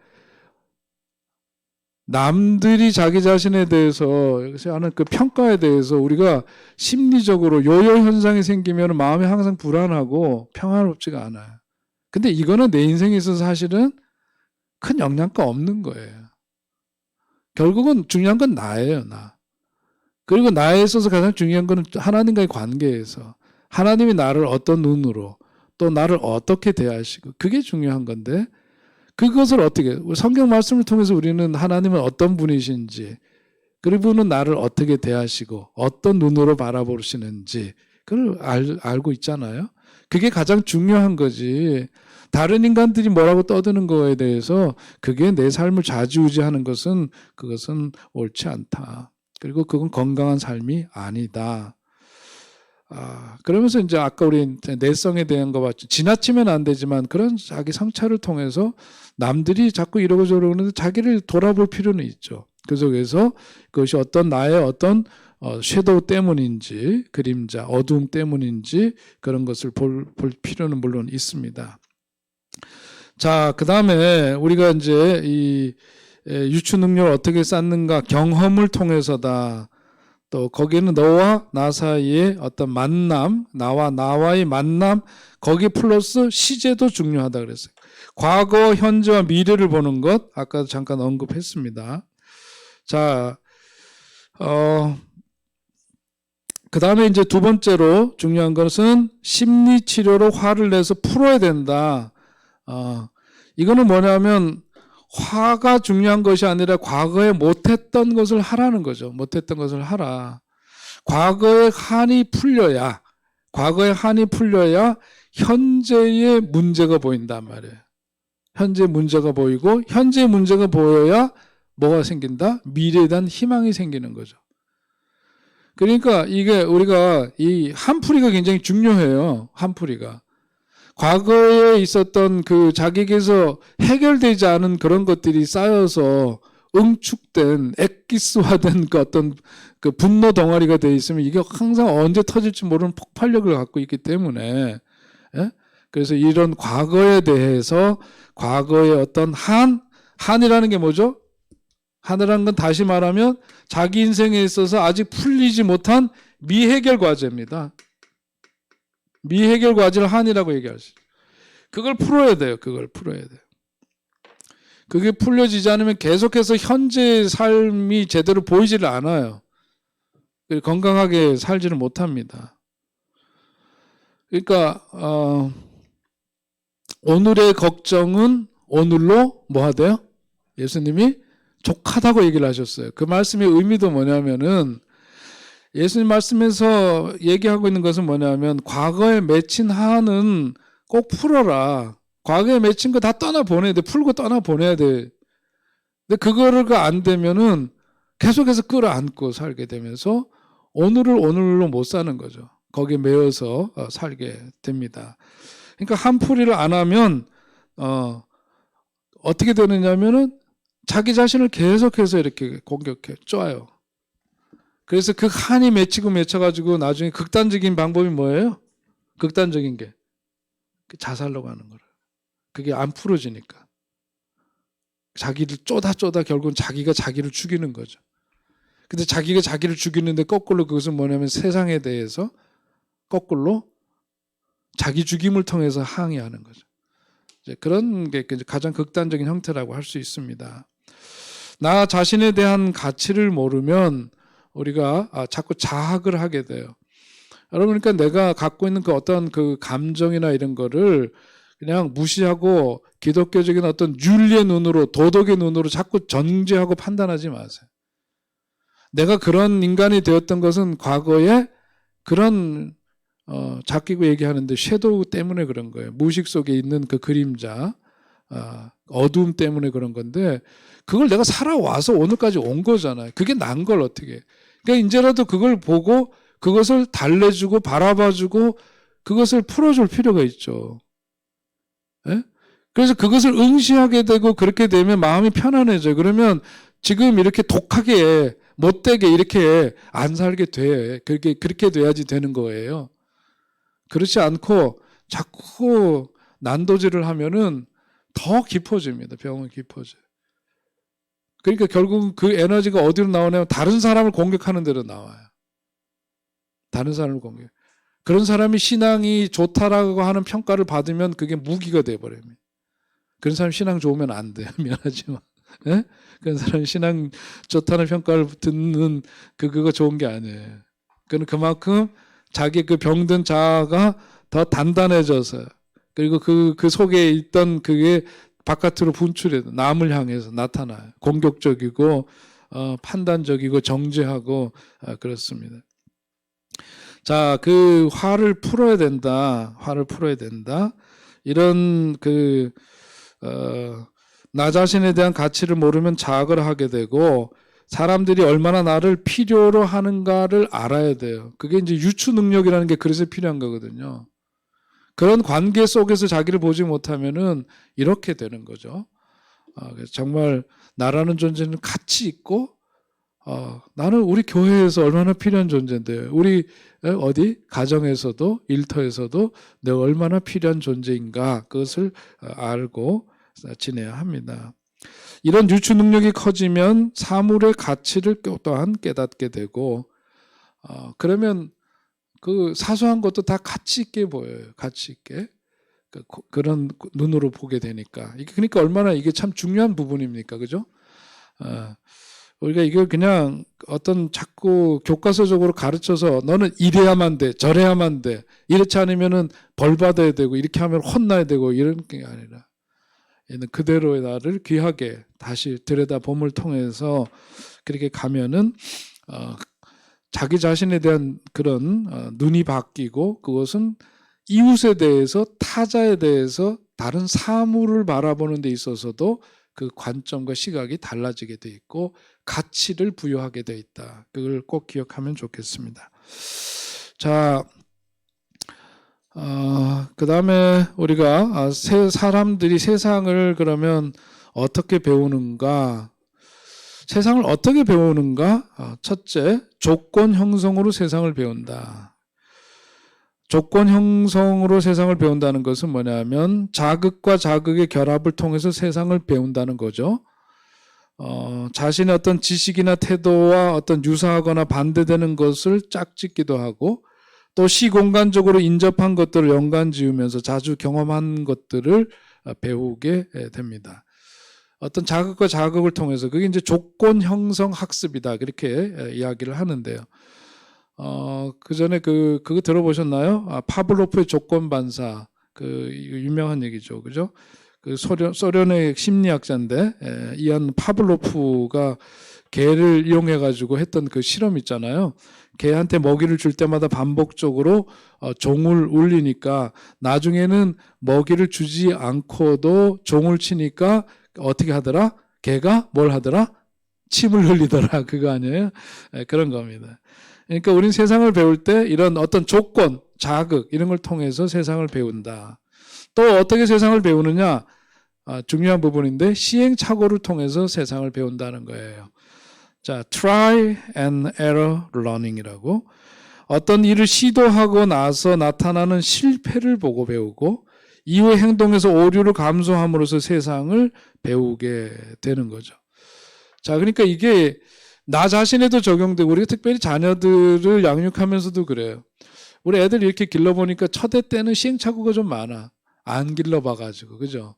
남들이 자기 자신에 대해서 하는 그 평가에 대해서 우리가 심리적으로 요요 현상이 생기면 마음이 항상 불안하고 평화롭지가 않아요. 근데 이거는 내 인생에 있어서 사실은 큰 영향가 없는 거예요. 결국은 중요한 건 나예요, 나. 그리고 나에 있어서 가장 중요한 건 하나님과의 관계에서 하나님이 나를 어떤 눈으로 또 나를 어떻게 대하시고 그게 중요한 건데 그것을 어떻게 성경 말씀을 통해서 우리는 하나님은 어떤 분이신지 그분은 나를 어떻게 대하시고 어떤 눈으로 바라보시는지 그걸 알고 있잖아요. 그게 가장 중요한 거지. 다른 인간들이 뭐라고 떠드는 거에 대해서 그게 내 삶을 좌지우지하는 것은 그것은 옳지 않다. 그리고 그건 건강한 삶이 아니다. 그러면서 이제 아까 우리 내성에 대한 거 봤죠. 지나치면 안 되지만 그런 자기 성찰을 통해서 남들이 자꾸 이러고 저러고 하는데 자기를 돌아볼 필요는 있죠. 그 속에서 그것이 어떤 나의 어떤 섀도우 때문인지 그림자, 어두움 때문인지 그런 것을 볼 필요는 물론 있습니다. 자, 그 다음에 우리가 이제 이 유추 능력을 어떻게 쌓는가 경험을 통해서다. 또 거기에는 너와 나 사이의 어떤 만남, 나와의 만남, 거기 플러스 시제도 중요하다 그랬어요. 과거, 현재와 미래를 보는 것, 아까도 잠깐 언급했습니다. 자, 그 다음에 이제 두 번째로 중요한 것은 심리 치료로 화를 내서 풀어야 된다. 이거는 뭐냐면 화가 중요한 것이 아니라 과거에 못했던 것을 하라는 거죠. 못했던 것을 하라. 과거의 한이 풀려야 현재의 문제가 보인단 말이에요. 현재 문제가 보이고 현재 문제가 보여야 뭐가 생긴다? 미래에 대한 희망이 생기는 거죠. 그러니까 이게 우리가 이 한풀이가 굉장히 중요해요. 한풀이가. 과거에 있었던 그 자기에게서 해결되지 않은 그런 것들이 쌓여서 응축된 엑기스화된 그 어떤 그 분노 덩어리가 돼 있으면 이게 항상 언제 터질지 모르는 폭발력을 갖고 있기 때문에 그래서 이런 과거에 대해서 과거의 어떤 한이라는 게 뭐죠? 한이라는 건 다시 말하면 자기 인생에 있어서 아직 풀리지 못한 미해결 과제입니다. 미해결 과제를 한이라고 얘기할 수 있어요. 그걸 풀어야 돼요. 그게 풀려지지 않으면 계속해서 현재의 삶이 제대로 보이지를 않아요. 건강하게 살지를 못합니다. 그러니까 오늘의 걱정은 오늘로 뭐 하대요? 예수님이 족하다고 얘기를 하셨어요. 그 말씀의 의미도 뭐냐면은 예수님 말씀에서 얘기하고 있는 것은 뭐냐면 과거에 맺힌 한은 꼭 풀어라. 과거에 맺힌 거 다 떠나보내야 돼. 풀고 떠나보내야 돼. 근데 그거를 안 되면은 계속해서 끌어안고 살게 되면서 오늘을 오늘로 못 사는 거죠. 거기에 매여서 살게 됩니다. 그러니까 한풀이를 안 하면 어떻게 되느냐면은 자기 자신을 계속해서 이렇게 공격해 쪼아요. 그래서 그 한이 맺혀가지고 나중에 극단적인 방법이 뭐예요? 극단적인 게 자살로 가는 거예요. 그게 안 풀어지니까. 자기를 쪼다 결국은 자기가 자기를 죽이는 거죠. 근데 자기가 자기를 죽이는데 거꾸로 그것은 뭐냐면 세상에 대해서 거꾸로 자기 죽임을 통해서 항의하는 거죠. 이제 그런 게 가장 극단적인 형태라고 할 수 있습니다. 나 자신에 대한 가치를 모르면 우리가 자꾸 자학을 하게 돼요. 여러분, 그러니까 내가 갖고 있는 그 어떤 그 감정이나 이런 거를 그냥 무시하고 기독교적인 어떤 윤리의 눈으로, 도덕의 눈으로 자꾸 정죄하고 판단하지 마세요. 내가 그런 인간이 되었던 것은 과거에 그런 자기고 얘기하는데 섀도우 때문에 그런 거예요. 무의식 속에 있는 그 그림자, 어두움 때문에 그런 건데 그걸 내가 살아와서 오늘까지 온 거잖아요. 그게 난 걸 어떻게 해. 그러니까 이제라도 그걸 보고 그것을 달래주고 바라봐주고 그것을 풀어줄 필요가 있죠. 예? 그래서 그것을 응시하게 되고 그렇게 되면 마음이 편안해져요. 그러면 지금 이렇게 독하게 못되게 이렇게 안 살게 돼. 그렇게 돼야지 되는 거예요. 그렇지 않고 자꾸 난도질을 하면은 더 깊어집니다. 병은 깊어져요. 그러니까 결국 그 에너지가 어디로 나오냐면 다른 사람을 공격하는 데로 나와요. 다른 사람을 공격. 그런 사람이 신앙이 좋다라고 하는 평가를 받으면 그게 무기가 돼버립니다. 그런 사람 신앙 좋으면 안 돼요. 미안하지만. 예? 그런 사람 신앙 좋다는 평가를 듣는 그거 좋은 게 아니에요. 그는 그만큼 자기 그 병든 자아가 더 단단해져서 그리고 그 속에 있던 그게 바깥으로 분출해서 남을 향해서 나타나요. 공격적이고 판단적이고 정죄하고 그렇습니다. 자, 그 화를 풀어야 된다. 화를 풀어야 된다. 이런 나 자신에 대한 가치를 모르면 자학을 하게 되고 사람들이 얼마나 나를 필요로 하는가를 알아야 돼요. 그게 이제 유추 능력이라는 게 그래서 필요한 거거든요. 그런 관계 속에서 자기를 보지 못하면은 이렇게 되는 거죠. 그래서 정말 나라는 존재는 가치 있고 나는 우리 교회에서 얼마나 필요한 존재인데 우리 어디 가정에서도 일터에서도 내가 얼마나 필요한 존재인가 그것을 알고 지내야 합니다. 이런 유추 능력이 커지면 사물의 가치를 또한 깨닫게 되고 그러면 그 사소한 것도 다 가치 있게 보여요. 가치 있게. 그런 눈으로 보게 되니까. 그러니까 얼마나 이게 참 중요한 부분입니까? 그죠? 우리가 이걸 그냥 어떤 자꾸 교과서적으로 가르쳐서 너는 이래야만 돼, 저래야만 돼. 이렇지 않으면은 벌 받아야 되고 이렇게 하면 혼나야 되고 이런 게 아니라 그대로의 나를 귀하게 다시 들여다봄을 통해서 그렇게 가면은 자기 자신에 대한 그런 눈이 바뀌고 그것은 이웃에 대해서 타자에 대해서 다른 사물을 바라보는 데 있어서도 그 관점과 시각이 달라지게 돼 있고 가치를 부여하게 돼 있다. 그걸 꼭 기억하면 좋겠습니다. 자, 그 다음에 우리가 사람들이 세상을 그러면 어떻게 배우는가? 세상을 어떻게 배우는가? 첫째, 조건 형성으로 세상을 배운다. 조건 형성으로 세상을 배운다는 것은 뭐냐면 자극과 자극의 결합을 통해서 세상을 배운다는 거죠. 자신의 어떤 지식이나 태도와 어떤 유사하거나 반대되는 것을 짝짓기도 하고 또 시공간적으로 인접한 것들을 연관 지으면서 자주 경험한 것들을 배우게 됩니다. 어떤 자극과 자극을 통해서 그게 이제 조건 형성 학습이다 그렇게 이야기를 하는데요. 그 전에 그거 들어보셨나요? 파블로프의 조건 반사 이거 유명한 얘기죠, 그죠? 그 소련의 심리학자인데 이안 파블로프가 개를 이용해 가지고 했던 그 실험 있잖아요. 개한테 먹이를 줄 때마다 반복적으로 종을 울리니까 나중에는 먹이를 주지 않고도 종을 치니까 어떻게 하더라? 개가 뭘 하더라? 침을 흘리더라. 그거 아니에요? 그런 겁니다. 그러니까 우린 세상을 배울 때 이런 어떤 조건, 자극 이런 걸 통해서 세상을 배운다. 또 어떻게 세상을 배우느냐? 중요한 부분인데 시행착오를 통해서 세상을 배운다는 거예요. 자, try and error learning이라고 어떤 일을 시도하고 나서 나타나는 실패를 보고 배우고 이후의 행동에서 오류를 감수함으로써 세상을 배우게 되는 거죠. 자, 그러니까 이게 나 자신에도 적용되고 우리가 특별히 자녀들을 양육하면서도 그래요. 우리 애들 이렇게 길러보니까 첫애 때는 시행착오가 좀 많아. 안 길러봐가지고, 그죠?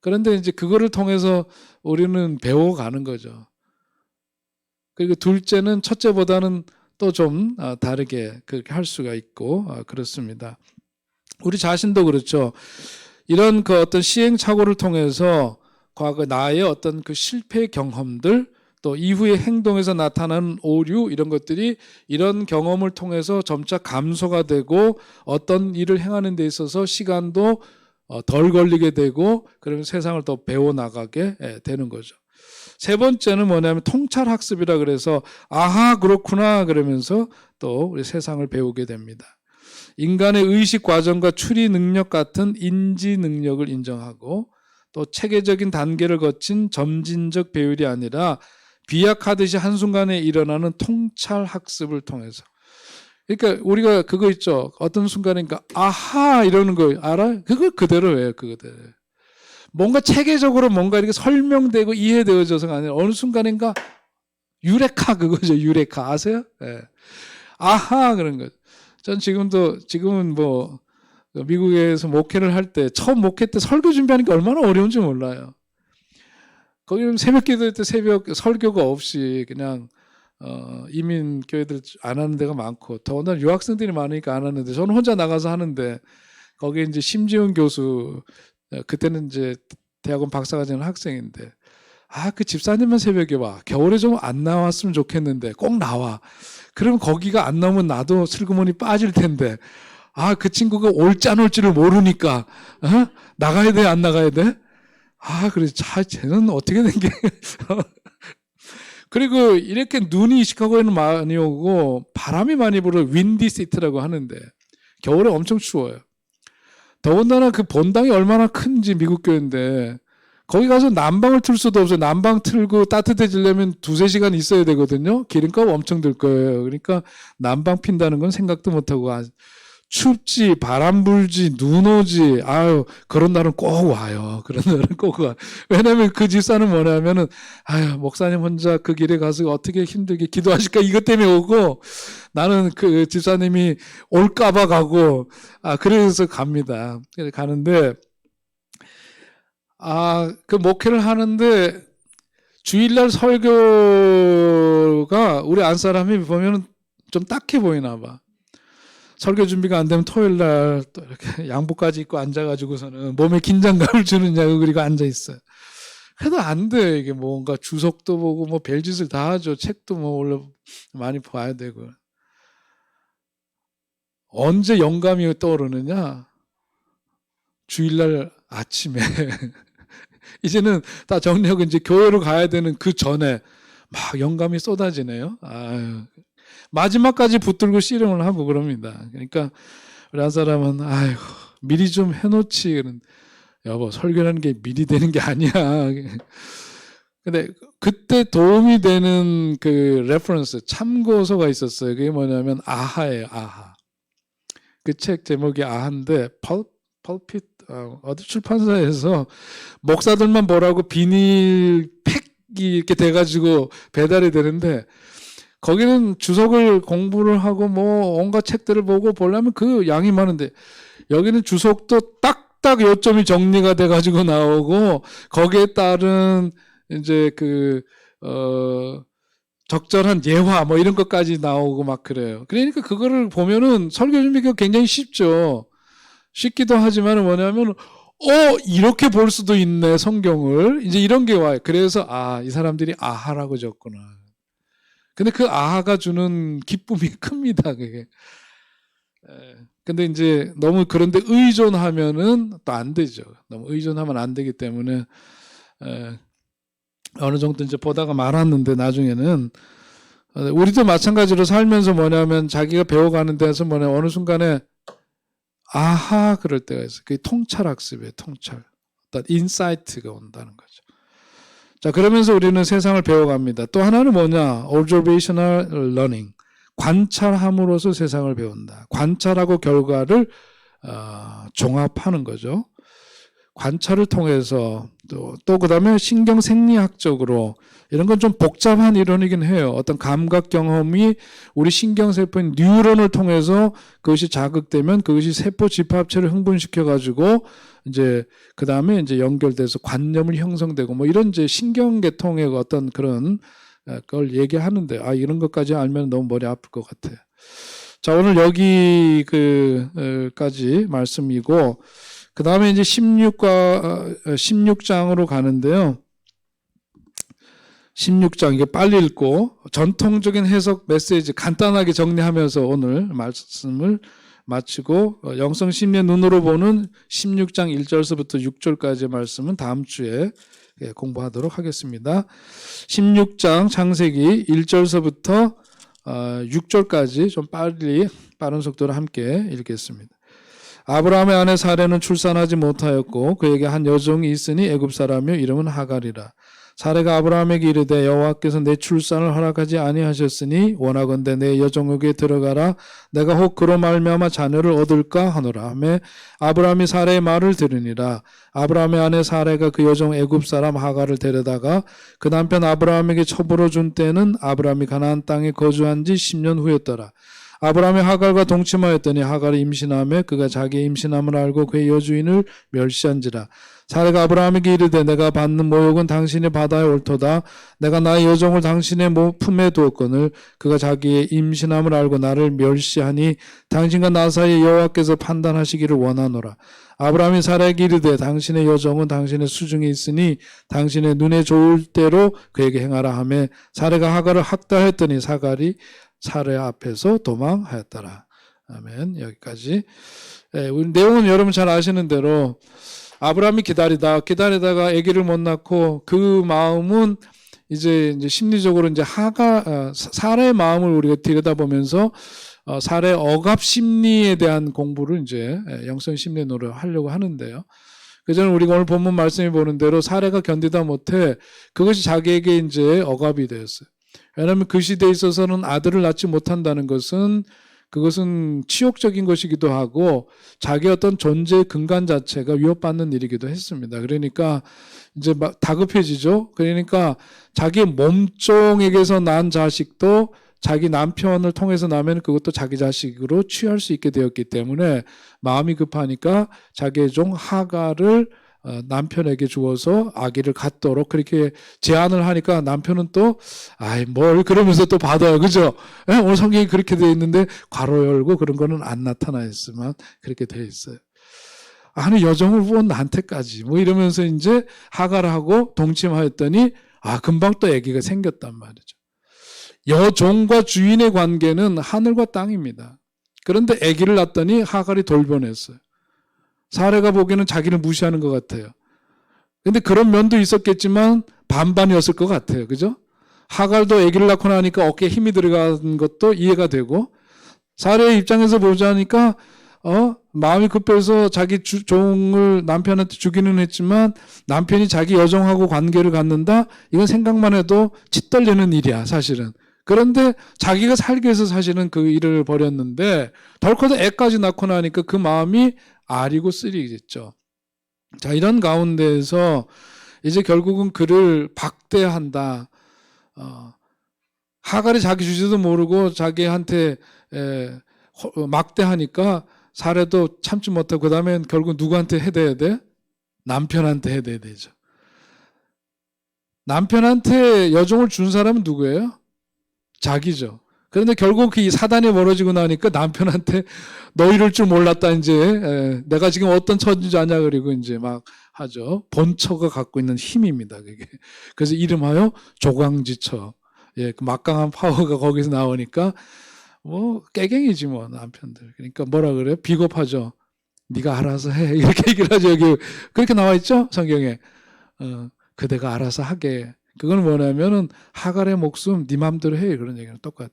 그런데 이제 그거를 통해서 우리는 배워가는 거죠. 그리고 둘째는 첫째보다는 또 좀 다르게 그렇게 할 수가 있고 그렇습니다. 우리 자신도 그렇죠. 이런 그 어떤 시행착오를 통해서 과거 나의 어떤 그 실패 경험들 또 이후의 행동에서 나타나는 오류 이런 것들이 이런 경험을 통해서 점차 감소가 되고 어떤 일을 행하는 데 있어서 시간도 덜 걸리게 되고 그러면 세상을 더 배워나가게 되는 거죠. 세 번째는 뭐냐면 통찰학습이라 그래서 아하 그렇구나 그러면서 또 우리 세상을 배우게 됩니다. 인간의 의식 과정과 추리 능력 같은 인지 능력을 인정하고 또 체계적인 단계를 거친 점진적 배율이 아니라 비약하듯이 한순간에 일어나는 통찰 학습을 통해서. 그러니까 우리가 그거 있죠. 어떤 순간인가 아하 이러는 거 알아? 그거 그대로예요. 그거대로. 뭔가 체계적으로 뭔가 이렇게 설명되고 이해되어져서가 아니라 어느 순간인가 유레카 그거죠. 유레카 아세요? 예. 아하 그런 거죠. 전 지금은 뭐 미국에서 목회를 할 때 처음 목회 때 설교 준비하는 게 얼마나 어려운지 몰라요. 거기는 새벽 기도할 때 새벽 설교가 없이 그냥 이민 교회들 안 하는 데가 많고 더군다나 유학생들이 많으니까 안 하는데 저는 혼자 나가서 하는데 거기에 이제 심지훈 교수 그때는 이제 대학원 박사과정 학생인데 그 집사님만 새벽에 와. 겨울에 좀 안 나왔으면 좋겠는데 꼭 나와. 그럼 거기가 안 나오면 나도 슬그머니 빠질 텐데 그 친구가 올지 안 올지를 모르니까 나가야 돼 안 나가야 돼? 그래 쟤는 어떻게 된 게 그리고 이렇게 눈이 시카고에는 많이 오고 바람이 많이 불어 윈디 시티라고 하는데 겨울에 엄청 추워요. 더군다나 그 본당이 얼마나 큰지 미국 교회인데 거기 가서 난방을 틀 수도 없어요. 난방 틀고 따뜻해지려면 2-3시간 있어야 되거든요. 기름값 엄청 들 거예요. 그러니까 난방 핀다는 건 생각도 못하고 춥지 바람 불지 눈 오지 그런 날은 꼭 와요. 그런 날은 꼭 와. 왜냐하면 그 집사는 뭐냐면은 목사님 혼자 그 길에 가서 어떻게 힘들게 기도하실까 이것 때문에 오고 나는 그 집사님이 올까봐 가고 그래서 갑니다. 그래서 가는데 그 목회를 하는데 주일날 설교가 우리 안사람이 보면은 좀 딱해 보이나 봐. 설교 준비가 안 되면 토요일 날 또 이렇게 양복까지 입고 앉아가지고서는 몸에 긴장감을 주느냐고 그리고 앉아 있어요. 그래도 안 돼. 이게 뭔가 주석도 보고 뭐 별짓을 다 하죠. 책도 뭐 원래 많이 봐야 되고. 언제 영감이 떠오르느냐? 주일날 아침에. 이제는 다 정리하고 이제 교회로 가야 되는 그 전에 막 영감이 쏟아지네요. 마지막까지 붙들고 씨름을 하고 그럽니다. 그러니까 우리 한 사람은 미리 좀 해놓지. 여보 설교라는 게 미리 되는 게 아니야. 근데 그때 도움이 되는 그 레퍼런스 참고서가 있었어요. 그게 뭐냐면 아하예요. 아하. 그 책 제목이 아하인데 펄핏 어디 출판사에서 목사들만 보라고 비닐 팩이 이렇게 돼가지고 배달이 되는데 거기는 주석을 공부를 하고 뭐 온갖 책들을 보고 보려면 그 양이 많은데 여기는 주석도 딱딱 요점이 정리가 돼가지고 나오고 거기에 따른 이제 적절한 예화 뭐 이런 것까지 나오고 막 그래요. 그러니까 그거를 보면은 설교 준비가 굉장히 쉽죠. 쉽기도 하지만 뭐냐면 이렇게 볼 수도 있네 성경을 이제 이런 게 와요. 그래서 이 사람들이 아하라고 적구나. 근데 그 아하가 주는 기쁨이 큽니다. 그게. 근데 이제 너무 그런데 의존하면은 또 안 되죠. 너무 의존하면 안 되기 때문에 어느 정도 이제 보다가 말았는데 나중에는 우리도 마찬가지로 살면서 뭐냐면 자기가 배워가는 데서 어느 순간에 아하 그럴 때가 있어요. 그게 통찰학습이에요. 통찰. 어떤 인사이트가 온다는 거죠. 자, 그러면서 우리는 세상을 배워갑니다. 또 하나는 뭐냐? observational learning. 관찰함으로써 세상을 배운다. 관찰하고 결과를 종합하는 거죠. 관찰을 통해서 또 그다음에 신경 생리학적으로 이런 건 좀 복잡한 이론이긴 해요. 어떤 감각 경험이 우리 신경세포인 뉴런을 통해서 그것이 자극되면 그것이 세포 집합체를 흥분시켜 가지고 이제 그다음에 이제 연결돼서 관념을 형성되고 뭐 이런 이제 신경계통의 어떤 그런 걸 얘기하는데 이런 것까지 알면 너무 머리 아플 것 같아요. 자, 오늘 여기까지 말씀이고 그 다음에 이제 16장으로 가는데요. 16장, 이게 빨리 읽고 전통적인 해석 메시지 간단하게 정리하면서 오늘 말씀을 마치고 영성 심리의 눈으로 보는 16장 1절서부터 6절까지의 말씀은 다음 주에 공부하도록 하겠습니다. 16장 창세기 1절서부터 6절까지 좀 빠른 속도로 함께 읽겠습니다. 아브라함의 아내 사레는 출산하지 못하였고 그에게 한 여종이 있으니 애굽 사람이요 이름은 하갈이라. 사레가 아브라함에게 이르되 여호와께서 내 출산을 허락하지 아니하셨으니 원하건대 내 여종에게 들어가라. 내가 혹 그로 말미암아 자녀를 얻을까 하노라 하매 아브라함이 사레의 말을 들으니라. 아브라함의 아내 사레가 그 여종 애굽 사람 하갈을 데려다가 그 남편 아브라함에게 첩으로 준 때는 아브라함이 가나안 땅에 거주한 지 10년 후였더라. 아브라함이 하갈과 동침하였더니 하갈이 임신하며 그가 자기의 임신함을 알고 그의 여주인을 멸시한지라. 사레가 아브라함에게 이르되 내가 받는 모욕은 당신이 받아야 옳도다. 내가 나의 여종을 당신의 품에 두었거늘 그가 자기의 임신함을 알고 나를 멸시하니 당신과 나 사이에 여호와께서 판단하시기를 원하노라. 아브라함이 사레에게 이르되 당신의 여종은 당신의 수중에 있으니 당신의 눈에 좋을 대로 그에게 행하라 하며 사레가 하갈을 학대하였더니 사레 앞에서 도망하였더라. 아멘. 여기까지. 우리 내용은 여러분 잘 아시는 대로 아브라함이 기다리다가 아기를 못 낳고 그 마음은 이제 심리적으로 이제 사레의 마음을 우리가 들여다보면서 사레의 억압 심리에 대한 공부를 이제 영성 심리 노력을 하려고 하는데요. 그전에 우리가 오늘 본문 말씀이 보는 대로 사레가 견디다 못해 그것이 자기에게 이제 억압이 되었어요. 왜냐하면 그 시대에 있어서는 아들을 낳지 못한다는 것은 그것은 치욕적인 것이기도 하고 자기 어떤 존재의 근간 자체가 위협받는 일이기도 했습니다. 그러니까 이제 막 다급해지죠. 그러니까 자기 몸종에게서 난 자식도 자기 남편을 통해서 나면 그것도 자기 자식으로 취할 수 있게 되었기 때문에 마음이 급하니까 자기의 종 하갈을 남편에게 주어서 아기를 갖도록 그렇게 제안을 하니까 남편은 또 뭘 그러면서 또 받아요. 그죠? 오늘 성경이 그렇게 되어 있는데 괄호 열고 그런 거는 안 나타나 있으면 그렇게 되어 있어요. 아니 여종을 본 나한테까지 뭐 이러면서 이제 하갈하고 동침하였더니 금방 또 아기가 생겼단 말이죠. 여종과 주인의 관계는 하늘과 땅입니다. 그런데 아기를 낳았더니 하갈이 돌변했어요. 사레가 보기에는 자기를 무시하는 것 같아요. 근데 그런 면도 있었겠지만 반반이었을 것 같아요. 그죠? 하갈도 아기를 낳고 나니까 어깨에 힘이 들어간 것도 이해가 되고 사레의 입장에서 보자니까 마음이 급해서 자기 종을 남편한테 주기는 했지만 남편이 자기 여종하고 관계를 갖는다? 이건 생각만 해도 짓떨리는 일이야 사실은. 그런데 자기가 살기 위해서 사실은 그 일을 벌였는데 덜커도 애까지 낳고 나니까 그 마음이 아리고 쓰리겠죠. 자, 이런 가운데에서 이제 결국은 그를 박대한다. 하갈이 자기 주제도 모르고 자기한테 막대하니까 사레도 참지 못하고 그 다음에 결국 누구한테 해대야 돼? 남편한테 해대야 되죠. 남편한테 여종을 준 사람은 누구예요? 자기죠. 그런데 결국 그 사단이 벌어지고 나니까 남편한테 너 이럴 줄 몰랐다 이제 내가 지금 어떤 처지인지 아냐 그리고 이제 막 하죠. 본처가 갖고 있는 힘입니다. 그게. 그래서 이름하여 조강지처. 그 막강한 파워가 거기서 나오니까 뭐 깨갱이지 뭐 남편들. 그러니까 뭐라 그래요? 비겁하죠. 네가 알아서 해 이렇게 얘기를 하죠. 여기 그렇게 나와 있죠 성경에. 그대가 알아서 하게. 그건 뭐냐면은 하갈의 목숨 네 맘대로 해 그런 얘기랑 똑같아.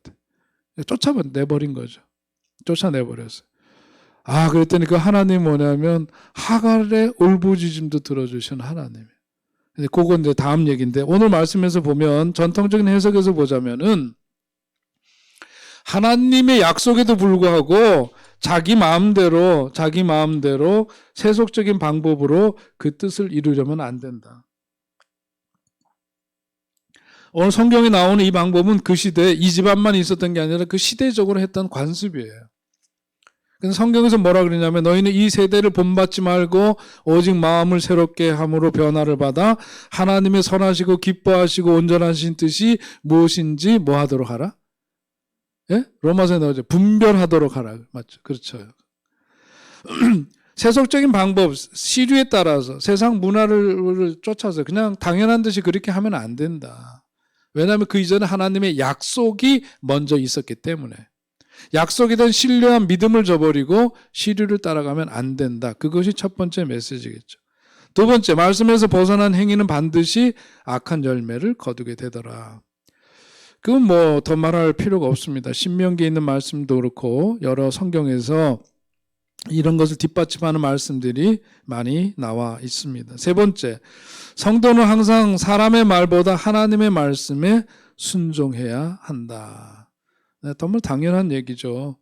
쫓아내버린 거죠. 쫓아내버렸어요. 그랬더니 그 하나님 뭐냐면 하갈의 울부짖음도 들어주신 하나님이에요. 근데 그건 이제 다음 얘기인데 오늘 말씀에서 보면 전통적인 해석에서 보자면은 하나님의 약속에도 불구하고 자기 마음대로 세속적인 방법으로 그 뜻을 이루려면 안 된다. 오늘 성경에 나오는 이 방법은 그 시대에 이 집안만 있었던 게 아니라 그 시대적으로 했던 관습이에요. 그래서 성경에서 뭐라 그러냐면 너희는 이 세대를 본받지 말고 오직 마음을 새롭게 함으로 변화를 받아 하나님의 선하시고 기뻐하시고 온전하신 뜻이 무엇인지 뭐 하도록 하라? 예? 로마서에 나오죠. 분별하도록 하라. 맞죠? 그렇죠. 세속적인 방법, 시류에 따라서 세상 문화를 쫓아서 그냥 당연한 듯이 그렇게 하면 안 된다. 왜냐하면 그 이전에 하나님의 약속이 먼저 있었기 때문에 약속에 대한 신뢰한 믿음을 저버리고 시류를 따라가면 안 된다. 그것이 첫 번째 메시지겠죠. 두 번째, 말씀에서 벗어난 행위는 반드시 악한 열매를 거두게 되더라. 그건 뭐 더 말할 필요가 없습니다. 신명기에 있는 말씀도 그렇고 여러 성경에서 이런 것을 뒷받침하는 말씀들이 많이 나와 있습니다. 세 번째, 성도는 항상 사람의 말보다 하나님의 말씀에 순종해야 한다. 네, 정말 당연한 얘기죠.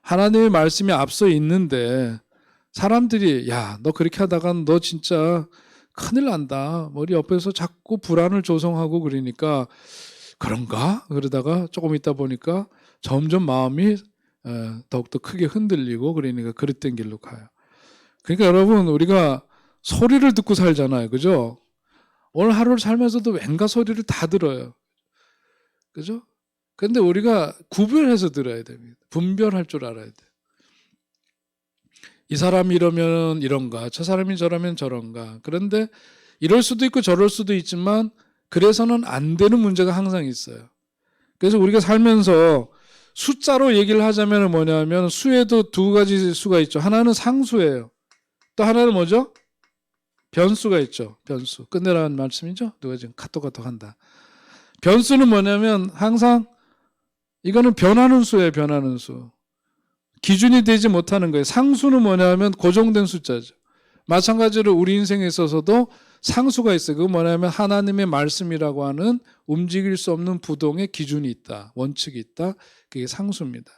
하나님의 말씀이 앞서 있는데 사람들이 야, 너 그렇게 하다가 너 진짜 큰일 난다. 머리 옆에서 자꾸 불안을 조성하고 그러니까 그런가? 그러다가 조금 있다 보니까 점점 마음이 더욱더 크게 흔들리고 그러니까 그릇된 길로 가요. 그러니까 여러분 우리가 소리를 듣고 살잖아요. 그죠? 오늘 하루를 살면서도 왠가 소리를 다 들어요. 그죠? 근데 우리가 구별해서 들어야 됩니다. 분별할 줄 알아야 돼요. 이 사람이 이러면 이런가, 저 사람이 저러면 저런가. 그런데 이럴 수도 있고 저럴 수도 있지만 그래서는 안 되는 문제가 항상 있어요. 그래서 우리가 살면서 숫자로 얘기를 하자면 뭐냐면 수에도 두 가지 수가 있죠. 하나는 상수예요. 또 하나는 뭐죠? 변수가 있죠. 변수. 끝내라는 말씀이죠. 누가 지금 카톡 한다. 변수는 뭐냐면 항상 이거는 변하는 수예요. 변하는 수. 기준이 되지 못하는 거예요. 상수는 뭐냐면 고정된 숫자죠. 마찬가지로 우리 인생에 있어서도 상수가 있어요. 그건 뭐냐면 하나님의 말씀이라고 하는 움직일 수 없는 부동의 기준이 있다. 원칙이 있다. 그게 상수입니다.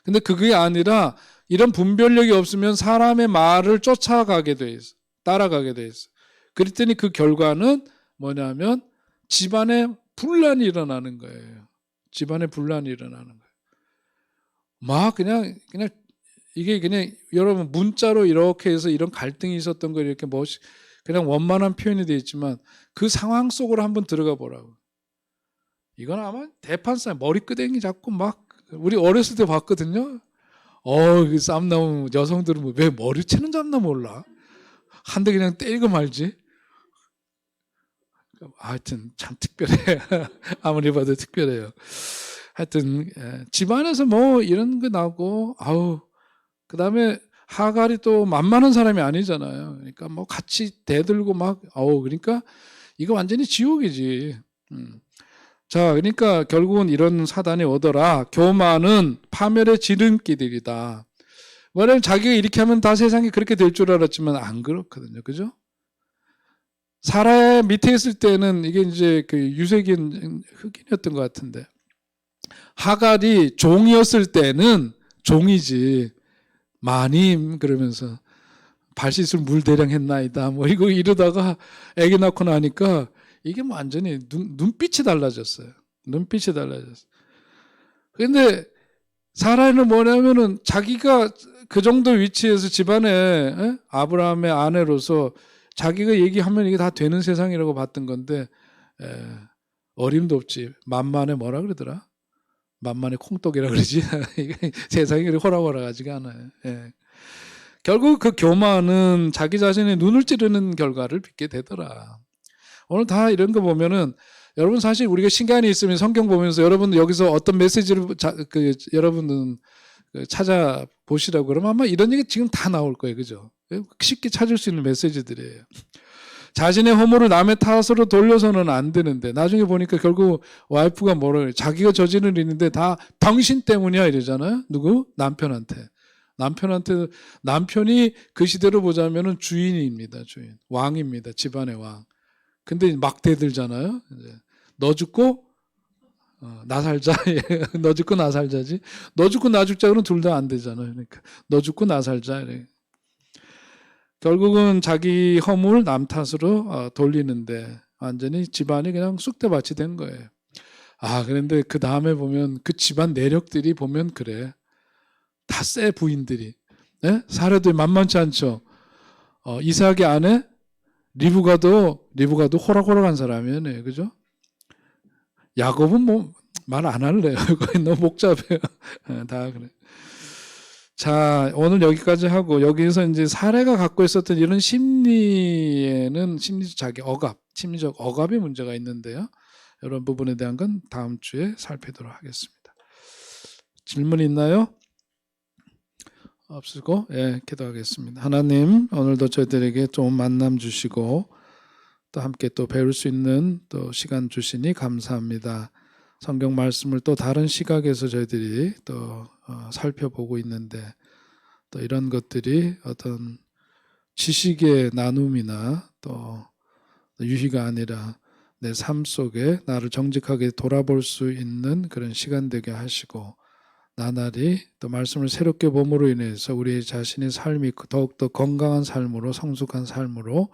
근데 그게 아니라 이런 분별력이 없으면 사람의 말을 쫓아가게 돼 있어. 따라가게 돼 있어. 그랬더니 그 결과는 뭐냐면 집안에 분란이 일어나는 거예요. 집안에 분란이 일어나는 거예요. 막 그냥 이게 그냥 여러분 문자로 이렇게 해서 이런 갈등이 있었던 거 이렇게 그냥 원만한 표현이 되어 있지만 그 상황 속으로 한번 들어가 보라고. 이건 아마 대판싸움 머리끄댕이 잡고 막 우리 어렸을 때 봤거든요. 그 싸움 나오면 여성들은 왜 머리채는 잡나 몰라. 한 대 그냥 때리고 말지. 하여튼 참 특별해. 아무리 봐도 특별해요. 하여튼 집안에서 뭐 이런 거 나오고 그 다음에 하갈이 또 만만한 사람이 아니잖아요. 그러니까 뭐 같이 대들고 막 그러니까 이거 완전히 지옥이지. 자, 그러니까 결국은 이런 사단이 오더라. 교만은 파멸의 지름길이다. 뭐냐면 자기가 이렇게 하면 다 세상이 그렇게 될 줄 알았지만 안 그렇거든요. 그죠? 사라의 밑에 있을 때는 이게 이제 그 유색인 흑인이었던 것 같은데 하갈이 종이었을 때는 종이지 마님 그러면서 발씻을 물대량 했나이다 뭐 이거 이러다가 애기 낳고 나니까 이게 뭐 완전히 눈빛이 달라졌어요. 눈빛이 달라졌어요. 근데 사라는 뭐냐면은 자기가 그 정도 위치에서 집안에 아브라함의 아내로서 자기가 얘기하면 이게 다 되는 세상이라고 봤던 건데 어림도 없지. 만만에 뭐라 그러더라? 만만의 콩떡이라 그러지. 세상이 그렇게 호락호락하지가 않아요. 결국 그 교만은 자기 자신의 눈을 찌르는 결과를 빚게 되더라. 오늘 다 이런 거 보면은 여러분 사실 우리가 시간이 있으면 성경 보면서 여러분 여기서 어떤 메시지를 여러분은 찾아보시라고 그러면 아마 이런 얘기 지금 다 나올 거예요. 그죠? 쉽게 찾을 수 있는 메시지들이에요. 자신의 허물을 남의 탓으로 돌려서는 안 되는데 나중에 보니까 결국 와이프가 뭐라 그래? 자기가 저지른 일인데 다 당신 때문이야 이러잖아요. 누구? 남편한테. 남편이 그 시대로 보자면은 주인입니다. 주인. 왕입니다. 집안의 왕. 근데 막 대들잖아요. 이제 너 죽고 나 살자. 너 죽고 나 살자지. 너 죽고 나 죽자 그러면 둘 다 안 되잖아요. 그러니까 너 죽고 나 살자. 이래. 결국은 자기 허물 남 탓으로 돌리는데 완전히 집안이 그냥 쑥대밭이 된 거예요. 그런데 그 다음에 보면 그 집안 내력들이 보면 그래. 다 세 부인들이. 사례도 만만치 않죠. 이삭의 아내 리브가도 호락호락한 사람이네. 그죠? 야곱은 뭐 말 안 할래요. 거의 너무 복잡해요. 다 그래. 자, 오늘 여기까지 하고 여기서 이제 사례가 갖고 있었던 이런 심리에는 심리적 억압의 문제가 있는데요. 이런 부분에 대한 건 다음 주에 살피도록 하겠습니다. 질문 있나요? 없으고 기도하겠습니다. 하나님, 오늘도 저희들에게 좋은 만남 주시고 또 함께 또 배울 수 있는 또 시간 주시니 감사합니다. 성경 말씀을 또 다른 시각에서 저희들이 또 살펴보고 있는데, 또 이런 것들이 어떤 지식의 나눔이나 또 유희가 아니라 내 삶 속에 나를 정직하게 돌아볼 수 있는 그런 시간 되게 하시고, 나날이 또 말씀을 새롭게 봄으로 인해서 우리 자신의 삶이 더욱더 건강한 삶으로, 성숙한 삶으로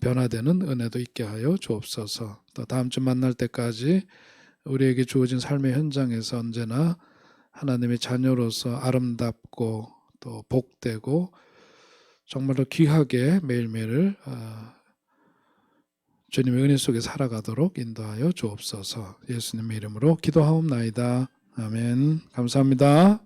변화되는 은혜도 있게 하여 주옵소서. 또 다음 주 만날 때까지 우리에게 주어진 삶의 현장에서 언제나 하나님의 자녀로서 아름답고 또 복되고 정말로 귀하게 매일매일 주님의 은혜 속에 살아가도록 인도하여 주옵소서. 예수님의 이름으로 기도하옵나이다. 아멘. 감사합니다.